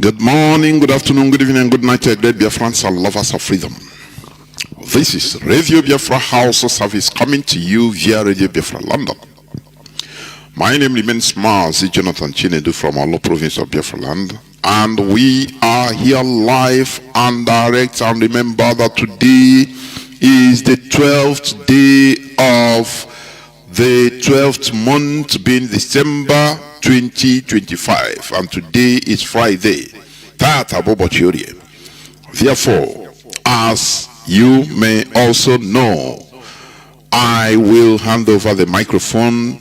Good morning, good afternoon, good evening, and good night to great Biafrans and lovers of freedom. This is Radio Biafra House of Service coming to you via Radio Biafra London. My name remains Mazi Jonathan Chinedu from Olo province of Biafra land, and we are here live and direct. And remember that today is the 12th day of the 12th month, being December 2025, and today is Friday. Therefore, as you may also know, I will hand over the microphone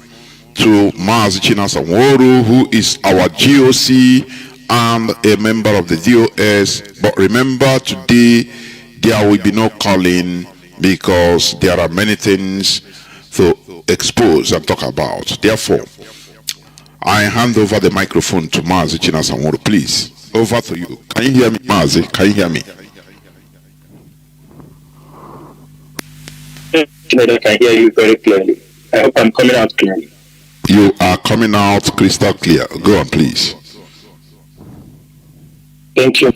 to Mazi Chinasa Nworu, who is our GOC and a member of the DOS. But remember, today there will be no calling because there are many things to expose and talk about. Therefore, I hand over the microphone to Mazi Chinasa Nworu. Please, over to you. Can you hear me, Mazi? Can you hear me? I can hear you very clearly. I hope I'm coming out clearly. You are coming out crystal clear. Go on, please. Thank you.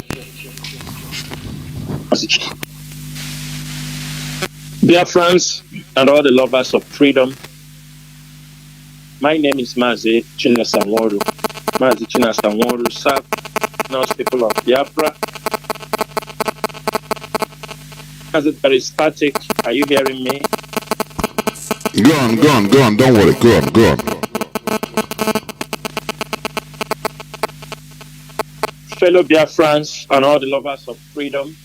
Dear friends and all the lovers of freedom, my name is Mazi Chinasa Nworu. Mazi Chinasa Nworu serve those people of Biafra. As it very static, are you hearing me? Go on. Don't worry. Go on. Fellow Biafrans and all the lovers of freedom,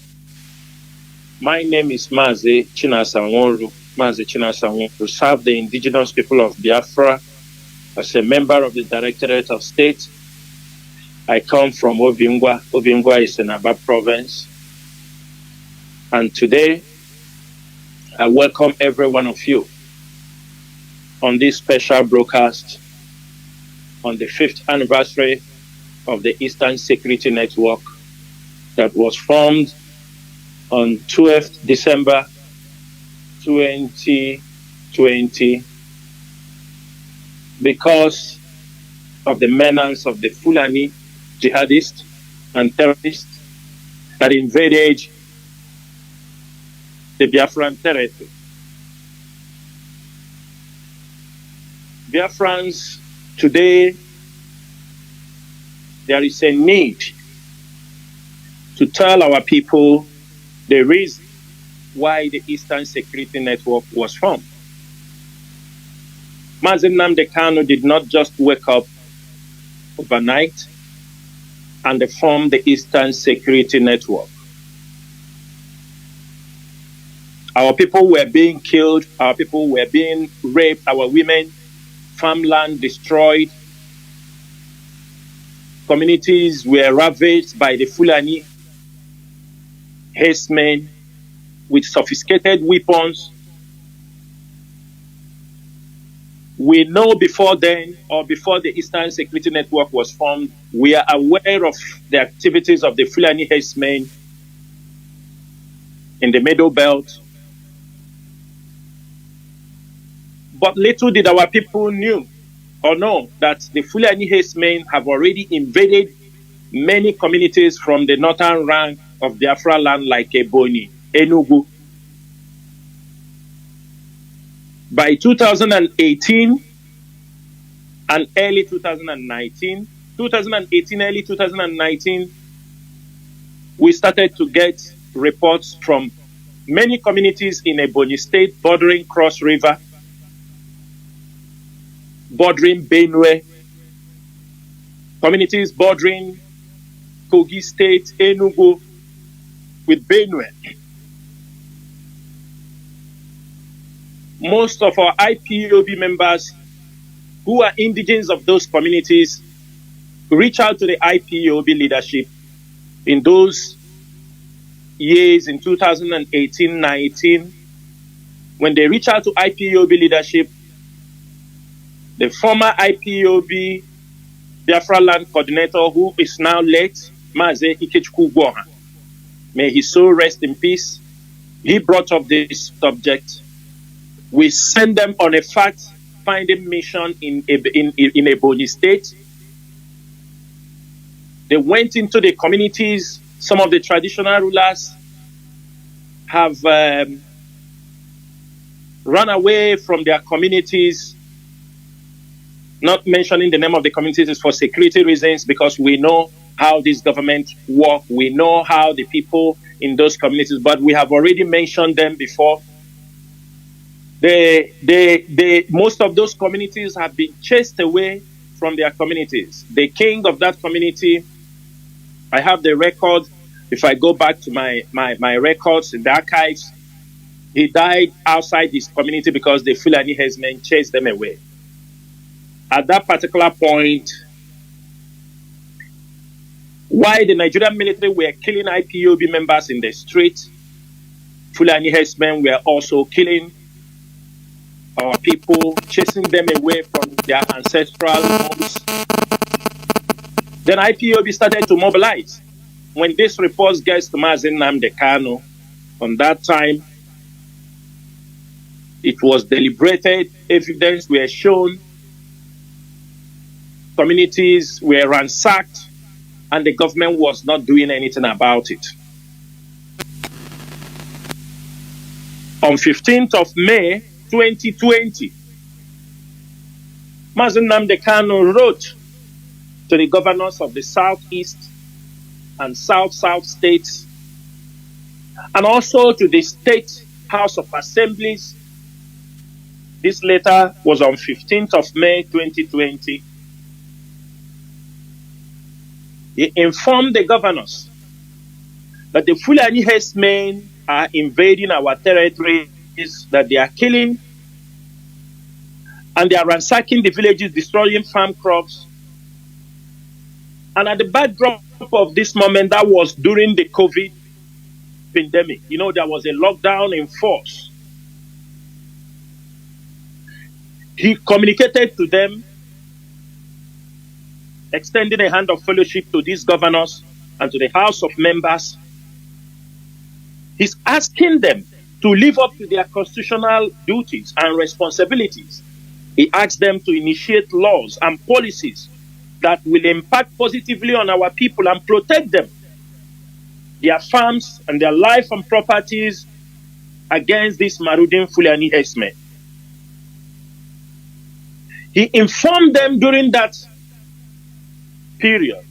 my name is Mazi Chinasa Nworu. Mazi Chinasa Nworu serve the indigenous people of Biafra as a member of the Directorate of State. I come from Obingwa. Obingwa is in Aba province. And today, I welcome every one of you on this special broadcast on the 5th anniversary of the Eastern Security Network that was formed on 12th December 2020 because of the menace of the Fulani jihadists and terrorists that invaded the Biafran territory. Biafrans, today there is a need to tell our people the reason why the Eastern Security Network was formed. Mazi Nnamdi Kanu did not just wake up overnight and form the Eastern Security Network. Our people were being killed, our people were being raped, our women, farmland destroyed, communities were ravaged by the Fulani herdsmen with sophisticated weapons. We know before then, or before the Eastern Security Network was formed, we are aware of the activities of the Fulani herdsmen in the Middle Belt. But little did our people know that the Fulani herdsmen have already invaded many communities from the northern rank of Biafra land like Ebonyi, Enugu. By 2018 and early 2019, early 2019, we started to get reports from many communities in Ebonyi State bordering Cross River, bordering Benue, communities bordering Kogi State, Enugu, with Benue. Most of our IPOB members who are indigenes of those communities reach out to the IPOB leadership in those years in 2018-19. When they reach out to IPOB leadership, the former IPOB Biafra land coordinator, who is now late, Mazi Ikechukwu Gwoha, may his soul rest in peace, he brought up this subject. We sent them on a fact-finding mission in Ebonyi State. They went into the communities. Some of the traditional rulers have run away from their communities. Not mentioning the name of the communities is for security reasons, because we know how this government work. We know how the people in those communities, but we have already mentioned them before. Most of those communities have been chased away from their communities. The king of that community, I have the record. If I go back to my records in the archives, he died outside his community because the Fulani herdsmen chased them away. At that particular point, while the Nigerian military were killing IPOB members in the street, Fulani herdsmen were also killing our people, chasing them away from their ancestral homes. Then IPOB started to mobilize. When this report gets to Mazi Nnamdi Kanu, on that time, it was deliberated, evidence were shown, communities were ransacked, and the government was not doing anything about it. On 15th of May, 2020, Mazi Nnamdi Kanu wrote to the governors of the Southeast and South states, and also to the State House of Assemblies. This letter was on 15th of May, 2020. He informed the governors that the Fulani herdsmen are invading our territories, that they are killing, and they are ransacking the villages, destroying farm crops. And at the backdrop of this moment, that was during the COVID pandemic. You know, there was a lockdown in force. He communicated to them, extending a hand of fellowship to these governors and to the House of Members. He's asking them to live up to their constitutional duties and responsibilities. He asks them to initiate laws and policies that will impact positively on our people and protect them, their farms and their life and properties against these marauding Fulani herdsmen. He informed them during that period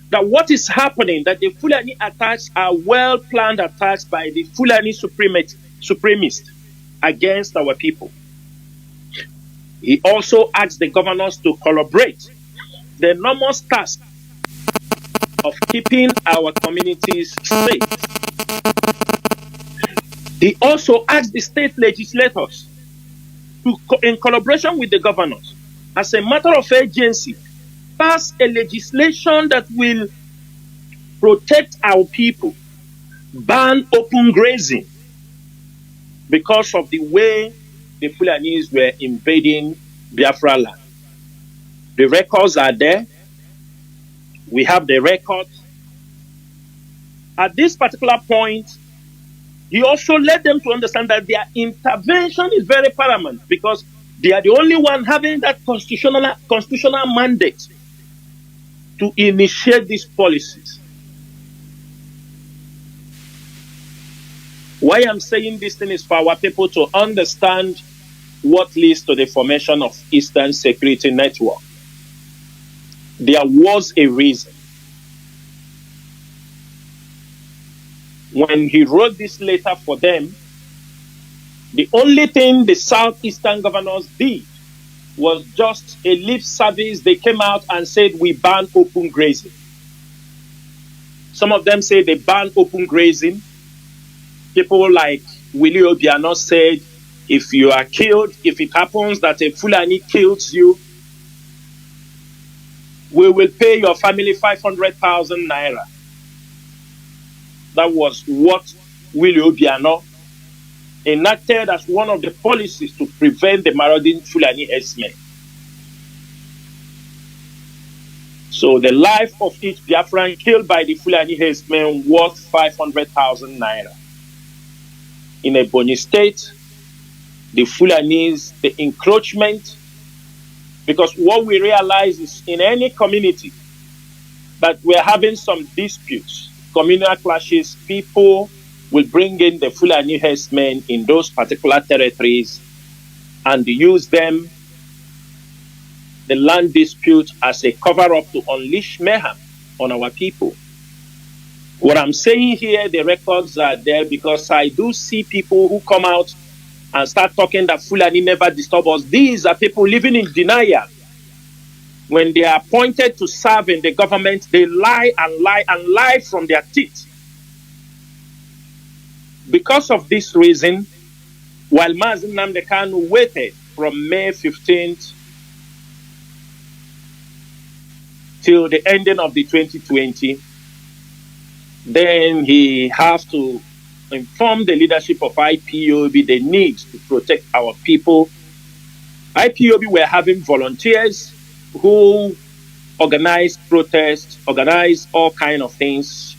that what is happening, that the Fulani attacks are well-planned attacks by the Fulani supremacists against our people. He also asked the governors to collaborate the enormous task of keeping our communities safe. He also asked the state legislators to, in collaboration with the governors, as a matter of urgency, pass a legislation that will protect our people, ban open grazing, because of the way the Fulanis were invading Biafra land. The records are there. We have the records. At this particular point, he also led them to understand that their intervention is very paramount, because they are the only one having that constitutional mandate to initiate these policies. Why I'm saying this thing is for our people to understand what leads to the formation of Eastern Security Network. There was a reason. When he wrote this letter for them, the only thing the Southeastern governors did was just a lip service. They came out and said, we ban open grazing. Some of them say they ban open grazing. People like Willie Obiano said, if you are killed, if it happens that a Fulani kills you, we will pay your family 500,000 naira. That was what Willie Obiano enacted as one of the policies to prevent the marauding Fulani herdsmen. So the life of each Biafran killed by the Fulani herdsmen worth 500,000 naira. In a Ebonyi state, the Fulanis, the encroachment, because what we realize is in any community, But we're having some disputes, communal clashes. People will bring in the Fulani herdsmen in those particular territories and use them, the land dispute, as a cover-up to unleash mayhem on our people. What I'm saying here, the records are there, because I do see people who come out and start talking that Fulani never disturb us. These are people living in denial. When they are appointed to serve in the government, they lie and lie and lie from their teeth. Because of this reason, while Mazi Nnamdi Kanu waited from May 15th till the ending of the 2020, then he has to inform the leadership of IPOB the need to protect our people. IPOB were having volunteers who organized protests, organized all kinds of things,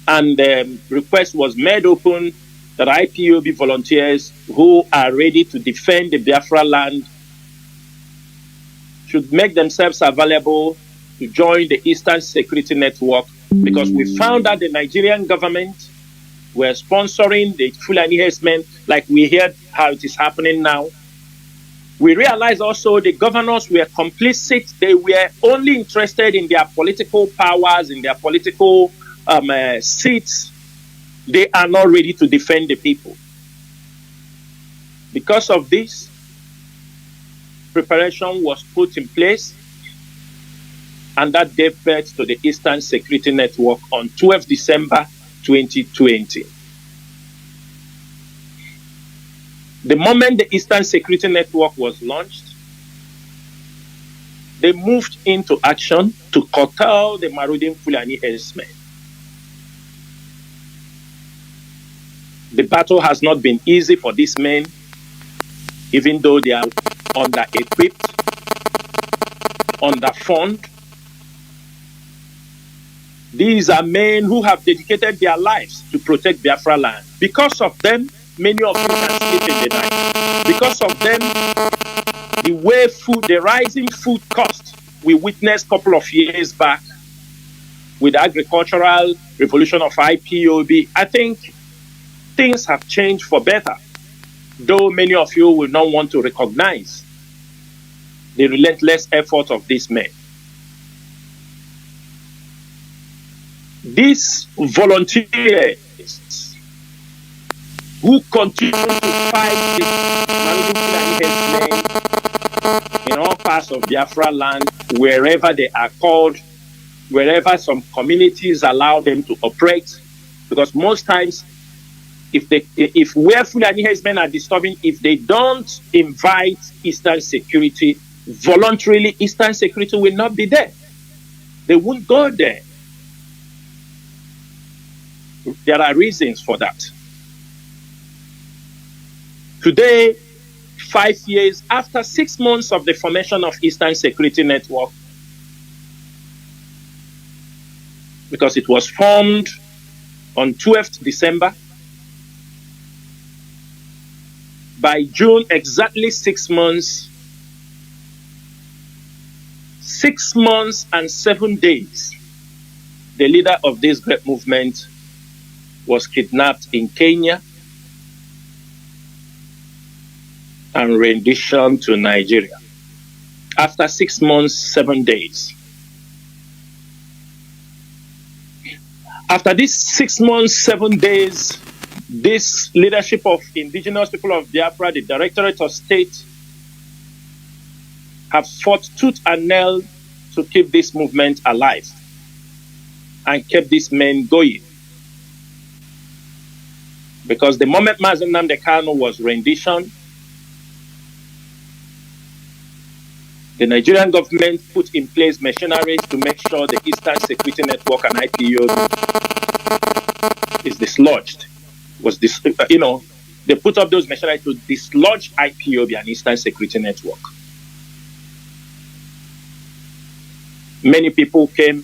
and the request was made open that IPOB volunteers who are ready to defend the Biafra land should make themselves available to join the Eastern Security Network, because we found that the Nigerian government were sponsoring the Fulani herdsmen, like we heard how it is happening now. We realized also the governors were complicit. They were only interested in their political powers, in their political seats. They are not ready to defend the people. Because of this, preparation was put in place, and that gave birth to the Eastern Security Network on 12 December 2020. The moment the Eastern Security Network was launched, they moved into action to curtail the marauding Fulani herdsmen. The battle has not been easy for these men, even though they are under-equipped, underfunded. These are men who have dedicated their lives to protect Biafra land. Because of them, many of you can sleep in the night. Because of them, the rising food cost we witnessed a couple of years back with the agricultural revolution of IPOB, I think things have changed for better, though many of you will not want to recognize the relentless effort of these men. These volunteers who continue to fight the in all parts of Biafra land, wherever they are called, wherever some communities allow them to operate, because most times, if where Fulani herdsmen are disturbing, if they don't invite Eastern Security voluntarily, Eastern Security will not be there. They won't go there. There are reasons for that. Today, 5 years after 6 months of the formation of Eastern Security Network, because it was formed on 12th December, by June, exactly 6 months, 6 months and 7 days, the leader of this great movement was kidnapped in Kenya and renditioned to Nigeria. After 6 months, 7 days. After these 6 months, 7 days, this leadership of indigenous people of Biafra, the Directorate of State, have fought tooth and nail to keep this movement alive and kept these men going. Because the moment Mazi Nnamdi Kanu was renditioned, the Nigerian government put in place machineries to make sure the Eastern Security Network and IPOB is dislodged. They put up those machineries to dislodge IPOB and Eastern Security Network. Many people came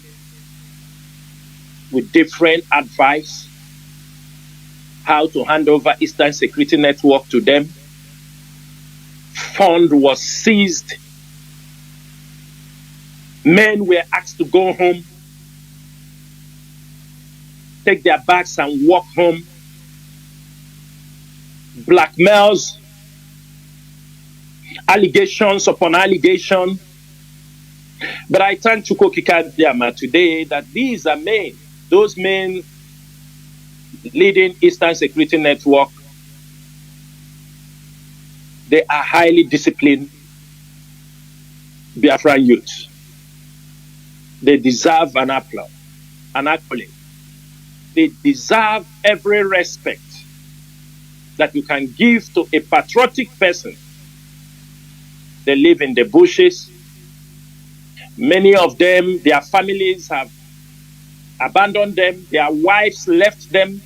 with different advice how to hand over Eastern Security Network to them. Fund was seized. Men were asked to go home. take their bags and walk home, blackmails, allegations upon allegation. But I thank Chukwukika today that these are men, those men leading Eastern Security Network. They are highly disciplined Biafran youths. They deserve an applause, an accolade. They deserve every respect that you can give to a patriotic person. They live in the bushes. Many of them, their families have abandoned them. Their wives left them.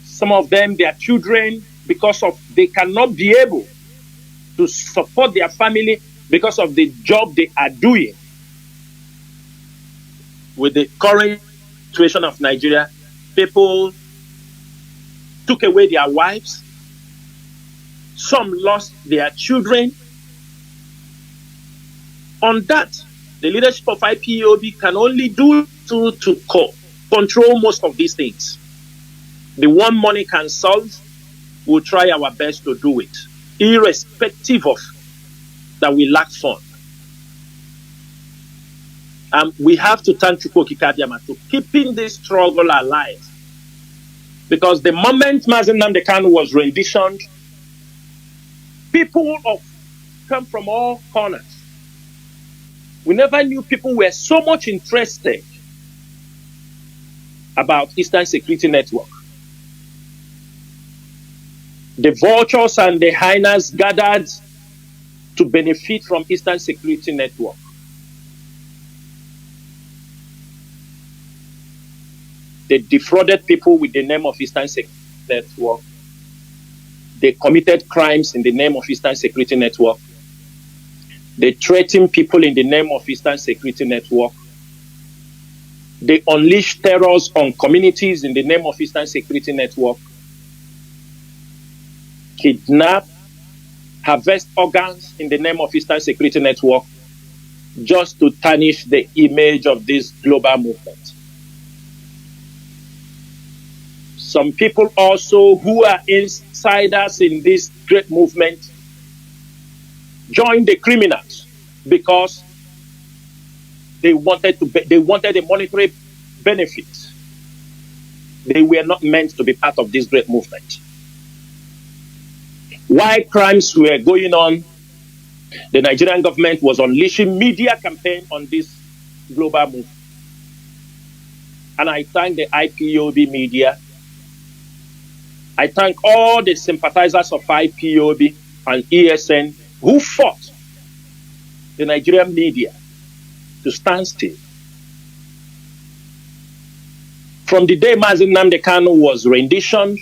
Some of them, their children, because of they cannot be able to support their family because of the job they are doing. With the current situation of Nigeria, people took away their wives. Some lost their children. On that, the leadership of IPOB can only do to control most of these things. The one money can solve, we'll try our best to do it, irrespective of that we lack funds. We have to thank Chukwukika to keeping this struggle alive. Because the moment Mazi Jonathan was renditioned, people come from all corners. We never knew people were so much interested about Eastern Security Network. The vultures and the hyenas gathered to benefit from Eastern Security Network. They defrauded people with the name of Eastern Security Network. They committed crimes in the name of Eastern Security Network. They threatened people in the name of Eastern Security Network. They unleashed terrors on communities in the name of Eastern Security Network. Kidnap, harvest organs in the name of Eastern Security Network, just to tarnish the image of this global movement. Some people also who are insiders in this great movement joined the criminals because they wanted a monetary benefit. They were not meant to be part of this great movement. While crimes were going on, the Nigerian government was unleashing media campaign on this global movement. And I thank the IPOB media. I thank all the sympathizers of IPOB and ESN who fought the Nigerian media to stand still. From the day Mazi Jonathan was renditioned,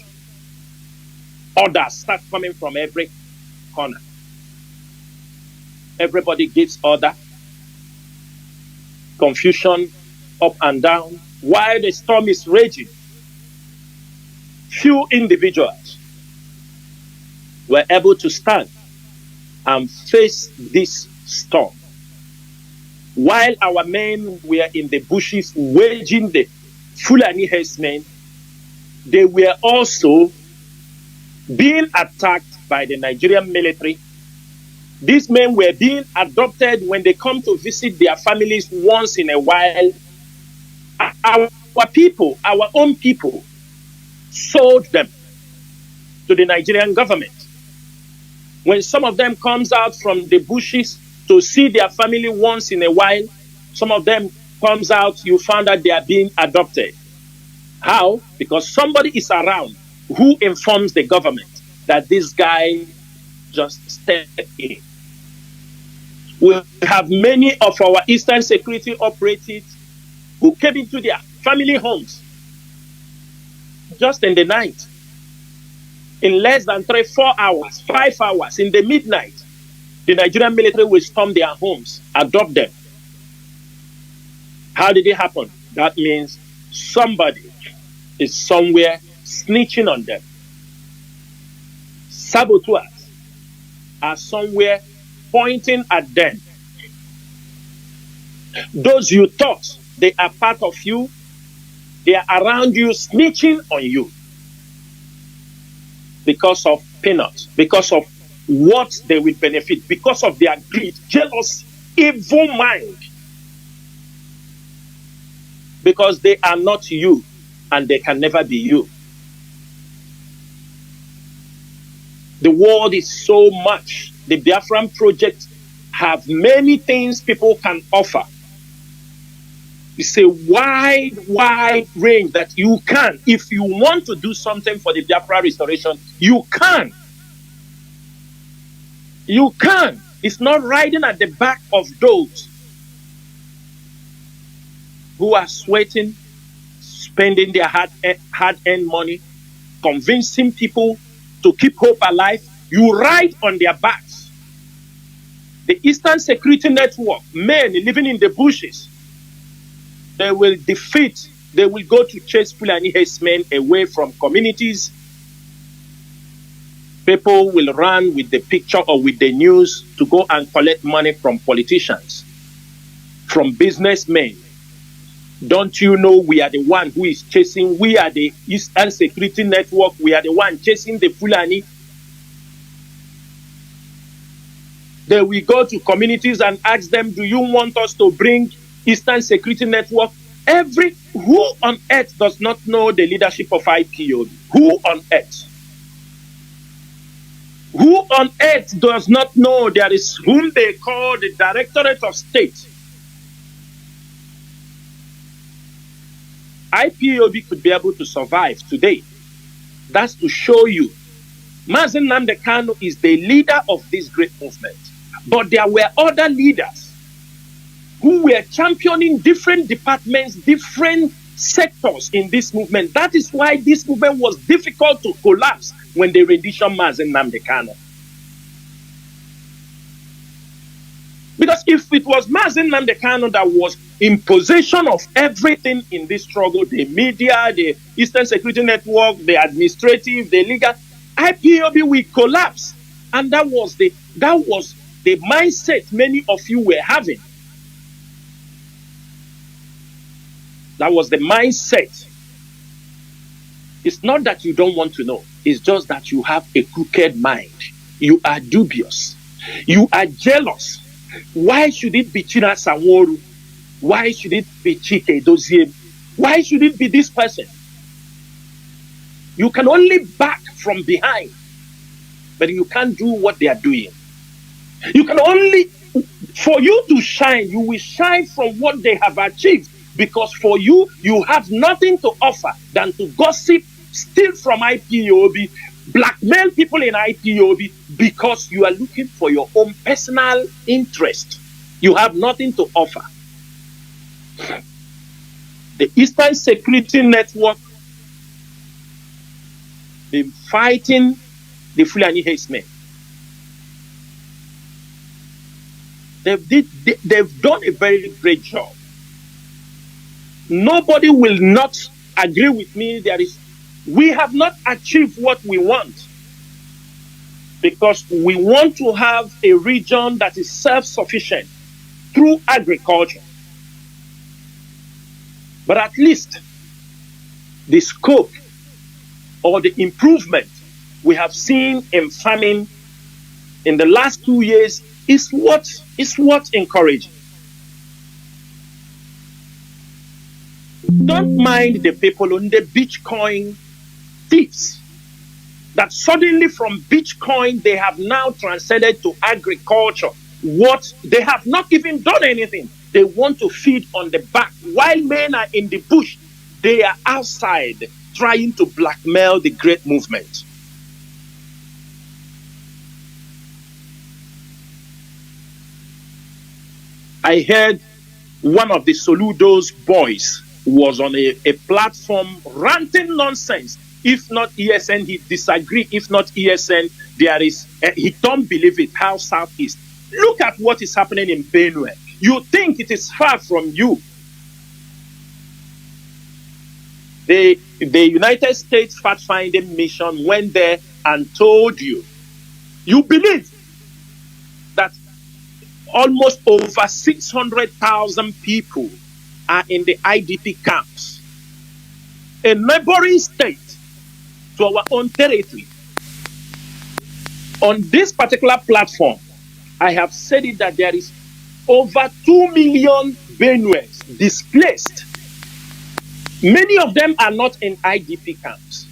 orders start coming from every corner. Everybody gives order. Confusion up and down. While the storm is raging, few individuals were able to stand and face this storm. While our men were in the bushes waging the Fulani herdsmen, they were also being attacked by the Nigerian military. These men were being adopted when they come to visit their families once in a while. Our people, our own people, sold them to the Nigerian government. When some of them comes out from the bushes to see their family once in a while, some of them comes out, you found that they are being adopted. How? Because somebody is around who informs the government that this guy just stepped in. We have many of our Eastern Security operatives who came into their family homes just in the night. In less than 3-4 hours, 5 hours, in the midnight, the Nigerian military will storm their homes, adopt them. How did it happen? That means somebody is somewhere snitching on them. Saboteurs are somewhere pointing at them. Those you thought they are part of you, They are around you, snitching on you because of peanuts, because of what they will benefit, because of their greed, jealous, evil mind. Because they are not you, and they can never be you. The world is so much. The Biafran project have many things people can offer. It's a wide range that you can. If you want to do something for the Biafra restoration, you can. You can. It's not riding at the back of those who are sweating, spending their hard-earned money, convincing people to keep hope alive. You ride on their backs. The Eastern Security Network, men living in the bushes, they will defeat, they will go to chase Fulani herdsmen away from communities. People will run with the picture or with the news to go and collect money from politicians, from businessmen. Don't you know we are the one who is chasing, we are the Eastern Security Network, we are the one chasing the Fulani. They will go to communities and ask them, do you want us to bring Eastern Security Network? Who on earth does not know the leadership of IPOB? Who on earth? Who on earth does not know there is whom they call the Directorate of State? IPOB could be able to survive today. That's to show you. Mazi Jonathan is the leader of this great movement. But there were other leaders who were championing different departments, different sectors in this movement. That is why this movement was difficult to collapse when they renditioned Mazi Jonathan. Because if it was Mazi Jonathan that was in possession of everything in this struggle, the media, the Eastern Security Network, the administrative, the legal, IPOB will collapse. And that was the mindset many of you were having. That was the mindset. It's not that you don't want to know. It's just that you have a crooked mind. You are dubious. You are jealous. Why should it be Chinasa Nworu? Why should it be Chike Dozie? Why should it be this person? You can only back from behind, but you can't do what they are doing. You can only, for you to shine, you will shine from what they have achieved. Because for you, you have nothing to offer than to gossip, steal from IPOB, blackmail people in IPOB because you are looking for your own personal interest. You have nothing to offer. The Eastern Security Network been fighting the Fulani herdsmen. They've done a very great job. Nobody will not agree with me. We have not achieved what we want because we want to have a region that is self-sufficient through agriculture. But at least the scope or the improvement we have seen in farming in the last 2 years is what encouraging. Don't mind the people on the Bitcoin thieves that suddenly from Bitcoin they have now transcended to agriculture. What they have not even done anything. They want to feed on the back. While men are in the bush, they are outside trying to blackmail the great movement. I heard one of the Soludo's boys was on a platform ranting nonsense. If not ESN, he disagree. If not ESN, he don't believe it. How Southeast. Look at what is happening in Benue. You think it is far from you. The United States fact-finding mission went there and told you. You believe that almost over 600,000 people are in the IDP camps. a neighboring state to our own territory. On this particular platform, I have said it that there is over 2 million Benues displaced. Many of them are not in IDP camps.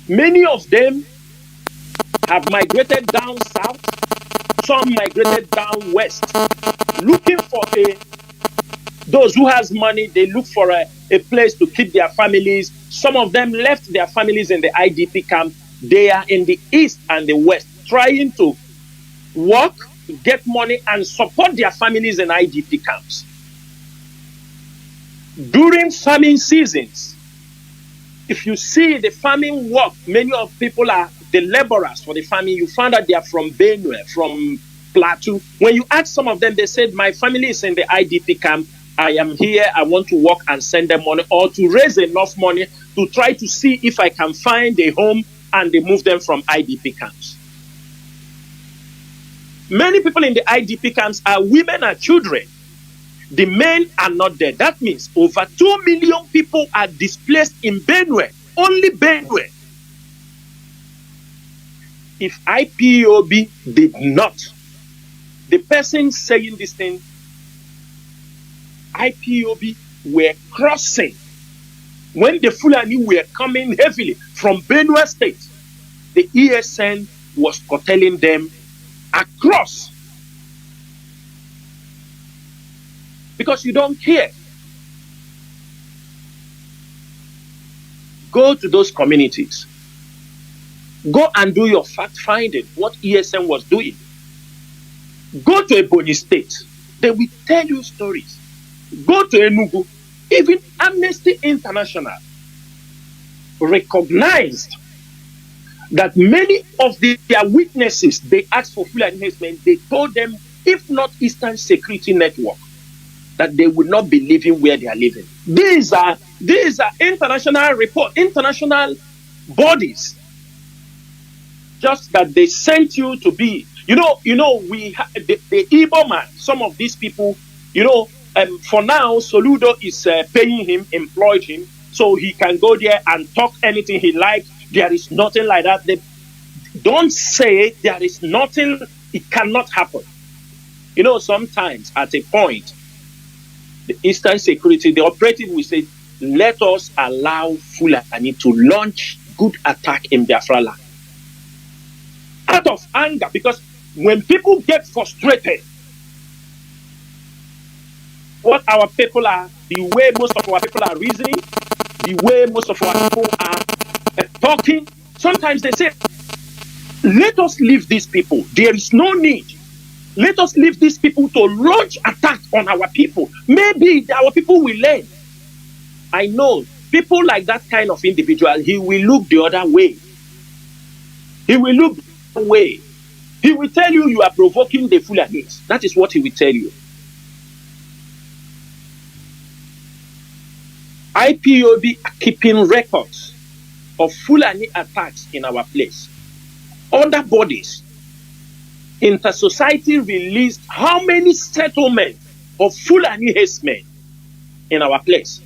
Many of them have migrated down south, some migrated down west, looking for those who has money, they look for a place to keep their families. Some of them left their families in the IDP camp. They are in the east and the west, trying to work, get money, and support their families in IDP camps. During farming seasons, if you see the farming work, many of people are the laborers for the farming. You find out they are from Benue, from Plateau. When you ask some of them, they said, my family is in the IDP camp. I am here. I want to work and send them money, or to raise enough money to try to see if I can find a home and they move them from IDP camps. Many people in the IDP camps are women and children. The men are not there. That means over 2 million people are displaced in Benue, only Benue. If IPOB did not, the person saying this thing, IPOB were crossing. When the Fulani were coming heavily from Benue State, the ESN was curtailing them across. Because you don't care. Go to those communities. Go and do your fact finding, what ESN was doing. Go to Ebonyi State. They will tell you stories. Go to Enugu. Even Amnesty International recognized that many of their witnesses, they asked for full enhancement. They told them, if not Eastern Security Network, that they would not be living where they are living. These are international report, international bodies. Just that they sent you to be, we the Igbo man. Some of these people, for now, Soludo is paying him, employed him, so he can go there and talk anything he likes. There is nothing like that. They don't say there is nothing. It cannot happen. Sometimes at a point, the Eastern Security, the operative will say, let us allow Fulani to launch good attack in Biafra land. Out of anger, because when people get frustrated, what our people are, the way most of our people are reasoning, the way most of our people are talking, sometimes they say, let us leave these people. There is no need. Let us leave these people to launch attack on our people. Maybe our people will learn. I know people like that kind of individual, he will look the other way. He will look the other way. He will tell you you are provoking the Fulanis. That is what he will tell you. IPOB are keeping records of Fulani attacks in our place. Other bodies, Inter-Society released how many settlements of Fulani herdsmen in our place.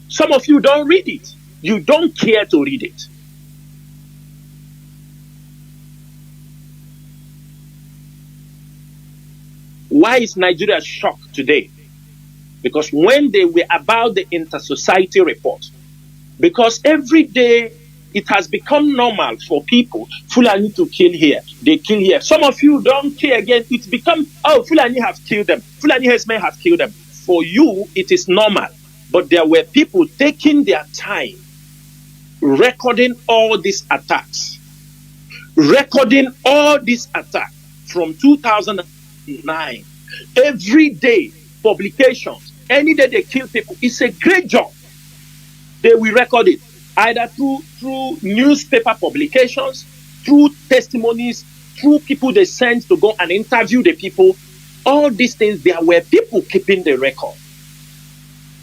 Some of you don't read it. You don't care to read it. Why is Nigeria shocked today? Because when they were about the Inter-Society report, because every day it has become normal for people, Fulani to kill here, they kill here. Some of you don't care again. It's become, Fulani have killed them. Fulani herdsmen have killed them. For you, it is normal. But there were people taking their time, recording all these attacks. Recording all these attacks from 2009. Every day, publications. Any day they kill people. It's a great job. They will record it. Either through newspaper publications, through testimonies, through people they send to go and interview the people. All these things, there were people keeping the record.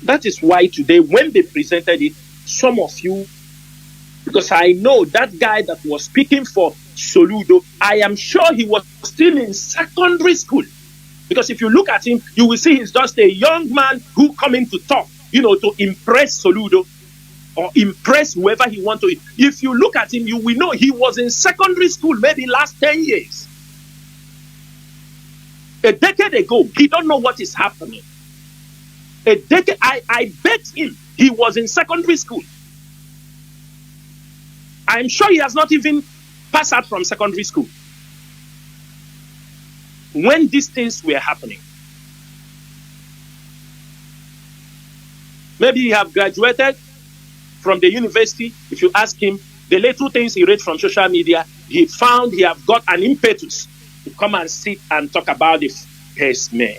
That is why today, when they presented it, some of you, because I know that guy that was speaking for Soludo, I am sure he was still in secondary school. Because if you look at him, you will see he's just a young man who coming to talk. to impress Soludo or impress whoever he wants to. If you look at him, you will know he was in secondary school maybe last 10 years. A decade ago, he don't know what is happening. A decade, I bet him he was in secondary school. I'm sure he has not even passed out from secondary school when these things were happening. Maybe he have graduated from the university. If you ask him, the little things he read from social media, he found he have got an impetus to come and sit and talk about the first man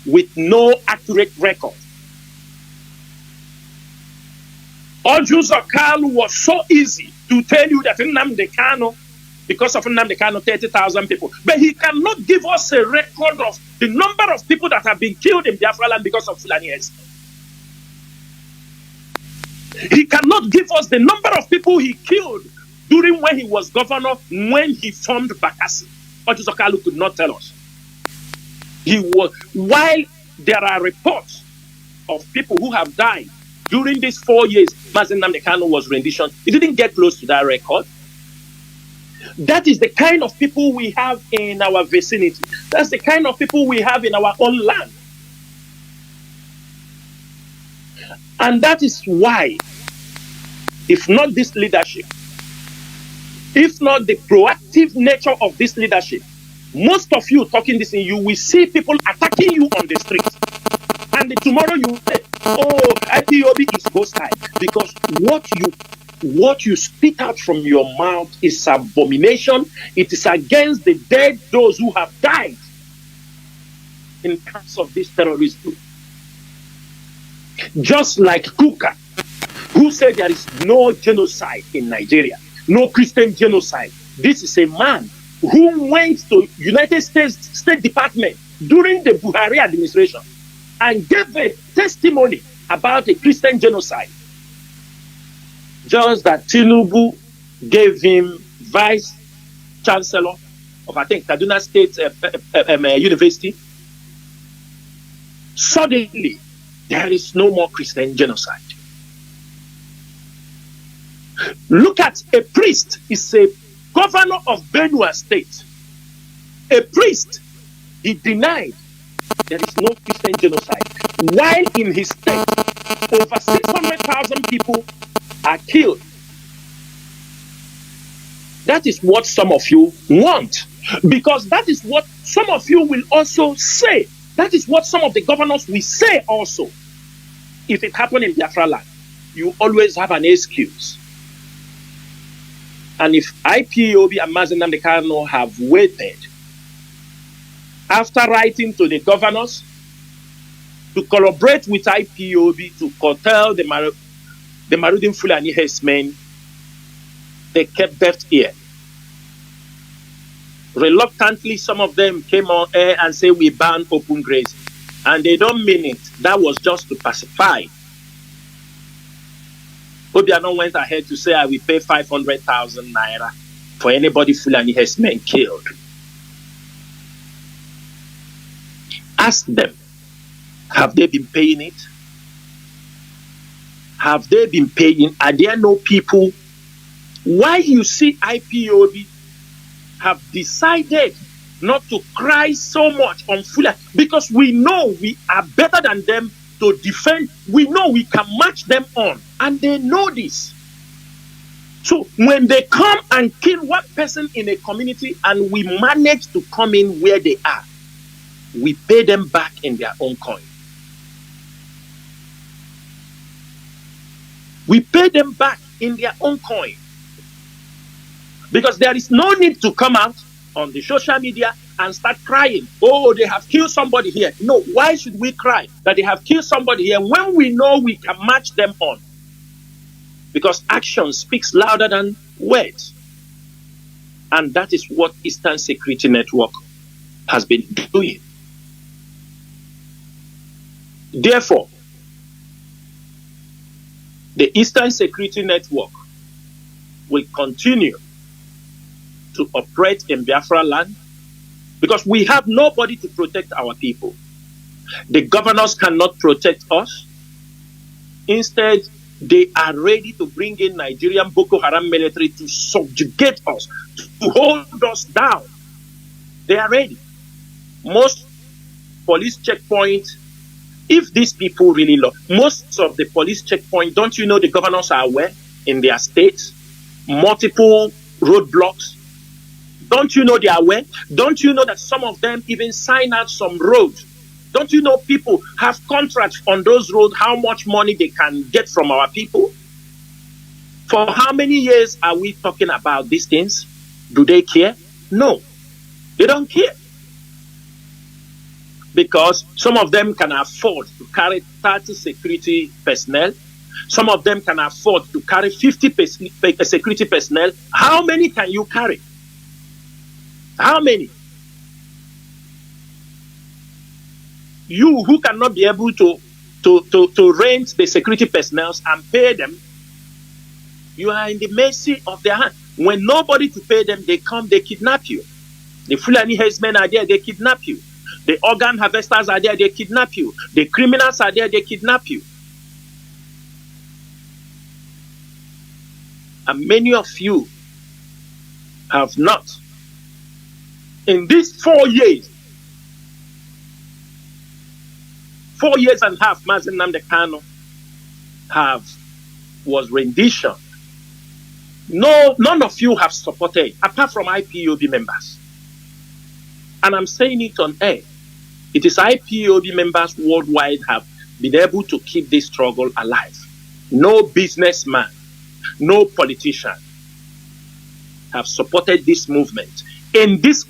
with no accurate record. Ojus Okalu was so easy to tell you that Nnamdi Kanu, because of Nnamdi Kanu, 30,000 people. But he cannot give us a record of the number of people that have been killed in Biafra land because of Fulani heads. He cannot give us the number of people he killed during when he was governor, when he formed Bakassi. Ojus Okalu could not tell us. While there are reports of people who have died during these 4 years, Mazi Nnamdi Kanu was rendition. He didn't get close to that record. That is the kind of people we have in our vicinity. That's the kind of people we have in our own land. And that is why, if not this leadership, if not the proactive nature of this leadership, most of you talking this, you will see people attacking you on the street. And tomorrow you say, oh, IPOB is hostile. Because what you spit out from your mouth is abomination. It is against the dead, those who have died in terms of this terrorism. Just like Kuka, who said there is no genocide in Nigeria, no Christian genocide. This is a man who went to United States State Department during the Buhari administration and gave a testimony about a Christian genocide. Just that Tinubu gave him vice chancellor of, I think, Kaduna State University. Suddenly, there is no more Christian genocide. Look at a priest. He's a governor of Benue State. A priest. He denied there is no Christian genocide. While in his state, over 600,000 people are killed. That is what some of you want. Because that is what some of you will also say. That is what some of the governors will say also. If it happened in Biafra land, you always have an excuse. And if IPOB and Mazi Nnamdi Kanu have waited, after writing to the governors to collaborate with IPOB to curtail the Marudin Fulani herdsmen, they kept deaf ear. Reluctantly, some of them came on air and said we ban open grazing. And they don't mean it. That was just to pacify. Obiano went ahead to say I will pay 500,000 naira for anybody Fulani herdsmen killed. Ask them, have they been paying it? Have they been paying? Are there no people? Why you see IPOB have decided not to cry so much on Fulani? Because we know we are better than them to defend. We know we can match them on. And they know this. So when they come and kill one person in a community and we manage to come in where they are, we pay them back in their own coin. We pay them back in their own coin. Because there is no need to come out on the social media and start crying, oh, they have killed somebody here. No, why should we cry that they have killed somebody here when we know we can match them on? Because action speaks louder than words. And that is what Eastern Security Network has been doing. Therefore, the Eastern Security Network will continue to operate in Biafra land because we have nobody to protect our people. The governors cannot protect us. Instead, they are ready to bring in Nigerian Boko Haram military to subjugate us, to hold us down. They are ready. Most police checkpoints, if these people really love, most of the police checkpoints, don't you know the governors are aware in their states? Multiple roadblocks. Don't you know they are aware? Don't you know that some of them even sign out some roads? Don't you know people have contracts on those roads, how much money they can get from our people? For how many years are we talking about these things? Do they care? No, they don't care. Because some of them can afford to carry 30 security personnel. Some of them can afford to carry 50 security personnel. How many can you carry? How many? You who cannot be able to rent the security personnel and pay them, you are in the mercy of their hand. When nobody to pay them, they come, they kidnap you. The Fulani headsmen are there, they kidnap you. The organ harvesters are there, they kidnap you. The criminals are there, they kidnap you. And many of you have not. In these 4 years, 4 years and a half, Mazi Jonathan Chinedu was rendition. No, none of you have supported, apart from IPOB members. And I'm saying it on air. It is IPOB members worldwide have been able to keep this struggle alive. No businessman, no politician have supported this movement.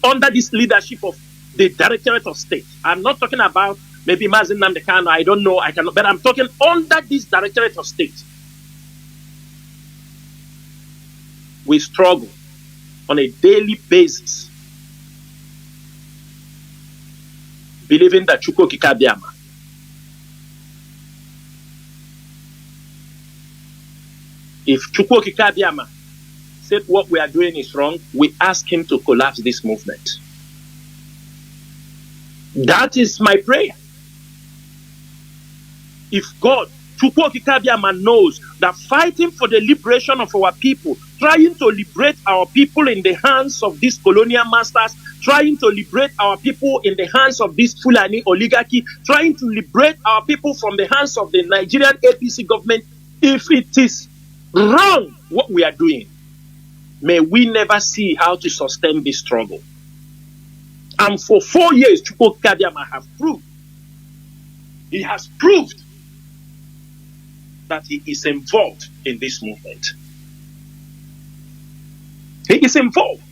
Under this leadership of the Directorate of State. I'm not talking about maybe Mazi Jonathan Chinedu, I don't know, I cannot, but I'm talking under this Directorate of State. We struggle on a daily basis, believing that Chukwu Kikabiama if Chukwu Kikabiama said what we are doing is wrong, we ask him to collapse this movement. That is my prayer. If God, Chukwu Kikabiama, knows that fighting for the liberation of our people, trying to liberate our people in the hands of these colonial masters, trying to liberate our people in the hands of this Fulani oligarchy, trying to liberate our people from the hands of the Nigerian APC government, if it is wrong what we are doing, may we never see how to sustain this struggle. And for 4 years, Chukwu Kikabiama have proved, he has proved that he is involved in this movement. He is involved.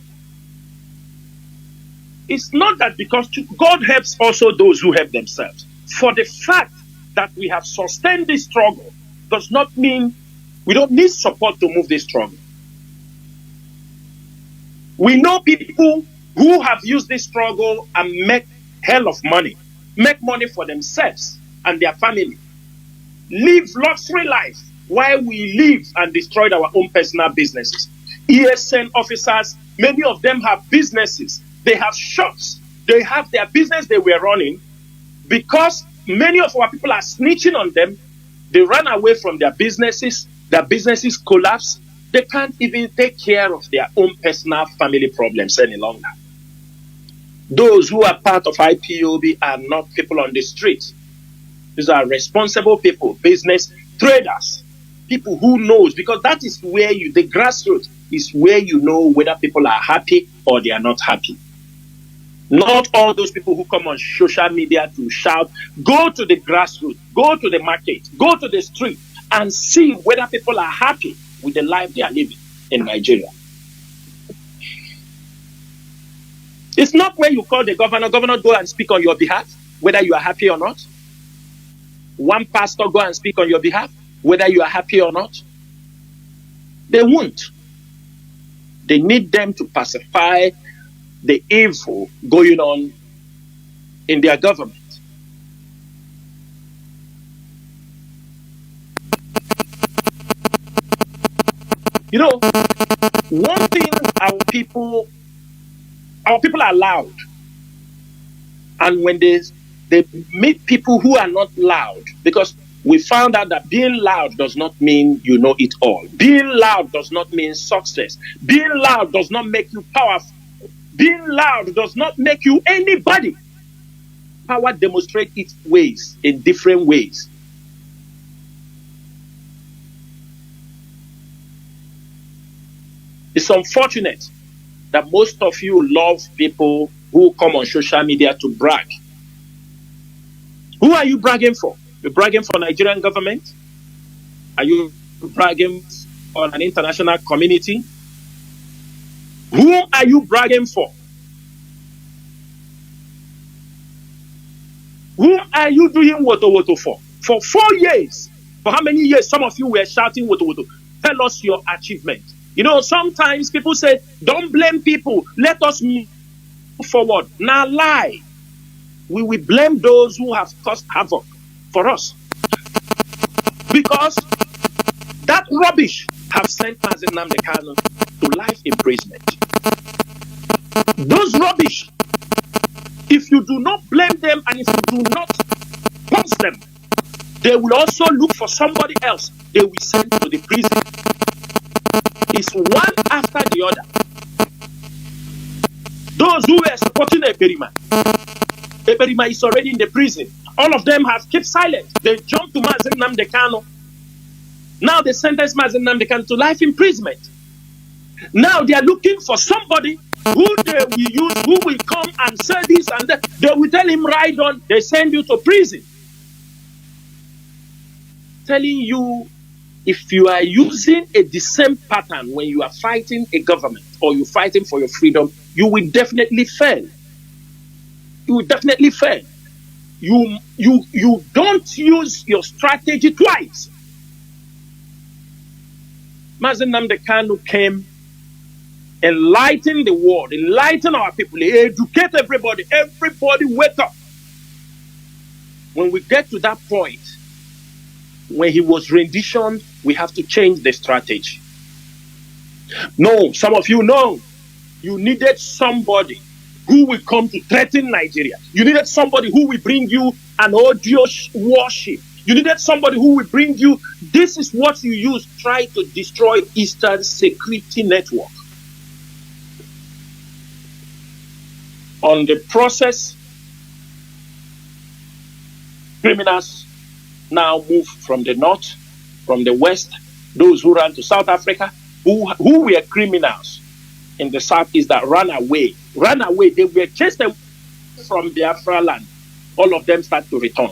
It's not that because God helps also those who help themselves. For the fact that we have sustained this struggle does not mean we don't need support to move this struggle. We know people who have used this struggle and make hell of money, make money for themselves and their family, live luxury life while we live and destroyed our own personal businesses. ESN officers, many of them have businesses, they have shops, they have their business they were running. Because many of our people are snitching on them, they run away from their businesses collapse, they can't even take care of their own personal family problems any longer. Those who are part of IPOB are not people on the street. These are responsible people, business traders, people who knows, because that is where the grassroots is where you know whether people are happy or they are not happy. Not all those people who come on social media to shout. Go to the grassroots, go to the market, go to the street and see whether people are happy with the life they are living in Nigeria. It's not when you call the governor go and speak on your behalf, whether you are happy or not. One pastor go and speak on your behalf, whether you are happy or not. They won't. They need them to pacify the evil going on in their government. You know, one thing our people are loud. And when they meet people who are not loud, because we found out that being loud does not mean you know it all. Being loud does not mean success. Being loud does not make you powerful. Being loud does not make you anybody. Power demonstrates its ways in different ways. It's unfortunate that most of you love people who come on social media to brag. Who are you bragging for? You're bragging for Nigerian government? Are you bragging on an international community? Who are you bragging for? Who are you doing woto for? For 4 years. For how many years? Some of you were shouting woto. Tell us your achievement. You know, sometimes people say, don't blame people. Let us move forward. Now lie. We will blame those who have caused havoc for us. Because that rubbish have sent Mazi Jonathan to life imprisonment. Those rubbish, if you do not blame them and if you do not punish them, they will also look for somebody else they will send to the prison. It's one after the other. Those who were supporting Eberima is already in the prison. All of them have kept silent. They jumped to Mazi Jonathan. Now they sentence Mazi Jonathan to life imprisonment. Now they are looking for somebody who they will use, who will come and say this and that. They will tell him right on, they send you to prison. Telling you, if you are using the same pattern when you are fighting a government or you're fighting for your freedom, you will definitely fail. You will definitely fail. You don't use your strategy twice. Mazi Jonathan came, enlighten the world, enlighten our people, educate everybody. Everybody wake up. When we get to that point, when he was renditioned, we have to change the strategy. No, some of you know, you needed somebody who will come to threaten Nigeria. You needed somebody who will bring you an audio warship. You needed somebody who will bring you, this is what you use, try to destroy Eastern Security Network. On the process, criminals now move from the north, from the west, those who ran to South Africa, who were criminals in the southeast that ran away, they were chased away from Biafra land. All of them start to return.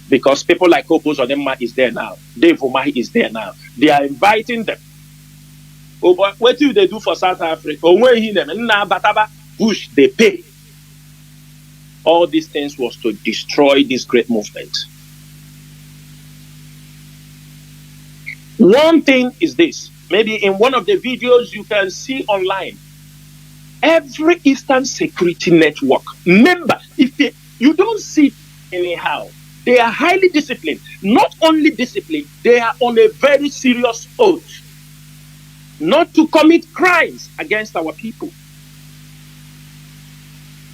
Because people like Opus Odema is there now. Dave Umahi is there now. They are inviting them. Oh, but what do they do for South Africa? Oh, when he them, Bush, they pay. All these things was to destroy this great movement. One thing is this. Maybe in one of the videos you can see online. Every Eastern Security Network member, if you don't see it anyhow, they are highly disciplined. Not only disciplined, they are on a very serious oath not to commit crimes against our people.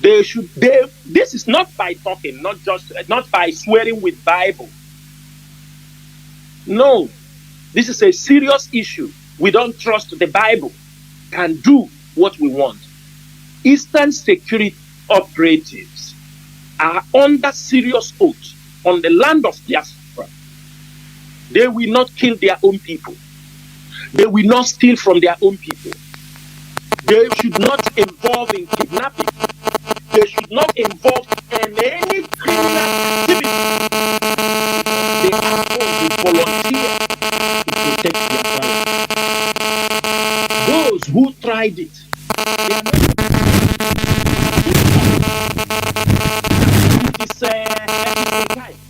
This is not by talking, not by swearing with Bible. No, this is a serious issue. We don't trust the Bible can do what we want. Eastern security operatives are under serious oath on the land of Biafra. They will not kill their own people. They will not steal from their own people. They should not involve in kidnapping. They should not involve in any criminal activity. They are going to volunteer to protect their family. Those who tried it, they are not.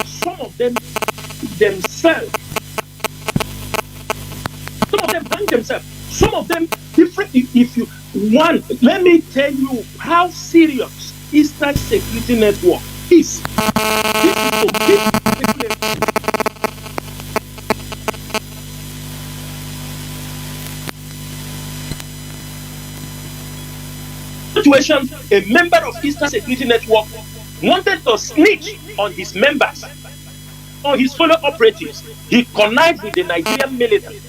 Some of them themselves. Some of them hang themselves. Some of them different. If you want, let me tell you how serious Eastern Security Network is. This is a big situation. A member of Eastern Security Network wanted to snitch on his members or his fellow operatives, he connived with the Nigerian military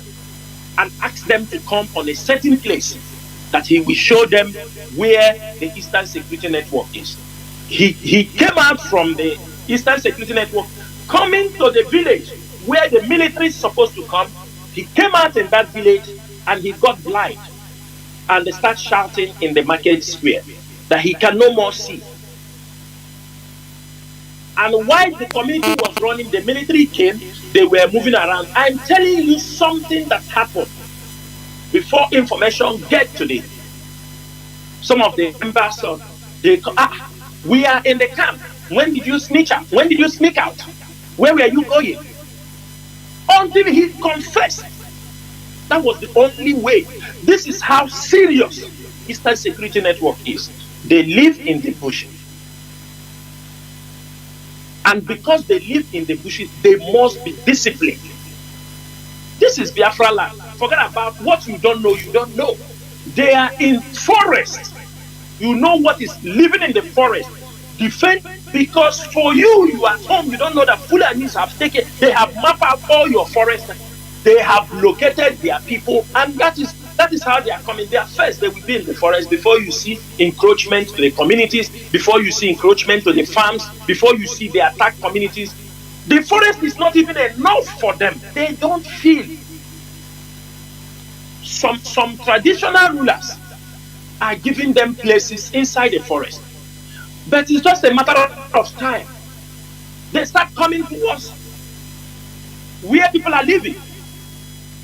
and asked them to come on a certain place that he will show them where the Eastern Security Network is. He came out from the Eastern Security Network, coming to the village where the military is supposed to come. He came out in that village and he got blind, and they start shouting in the market square that he can no more see. And while the community was running, the military came, they were moving around. I'm telling you something that happened before information get to them. Some of the members of we are in the camp. When did you sneak out? When did you sneak out? Where were you going? Until he confessed. That was the only way. This is how serious Eastern Security Network is. They live in the bushes. And because they live in the bushes, they must be disciplined. This is Biafra land. Forget about what you don't know, you don't know. They are in forest. You know what is living in the forest. Defend, because for you, you are at home, you don't know that Fulanis have taken, they have mapped out all your forests. They have located their people, and that is how they are coming. They are first, they will be in the forest before you see encroachment to the communities, before you see encroachment to the farms, before you see the attack communities. The forest is not even enough for them. They don't feel. Some traditional rulers are giving them places inside the forest. But it's just a matter of time. They start coming towards where people are living.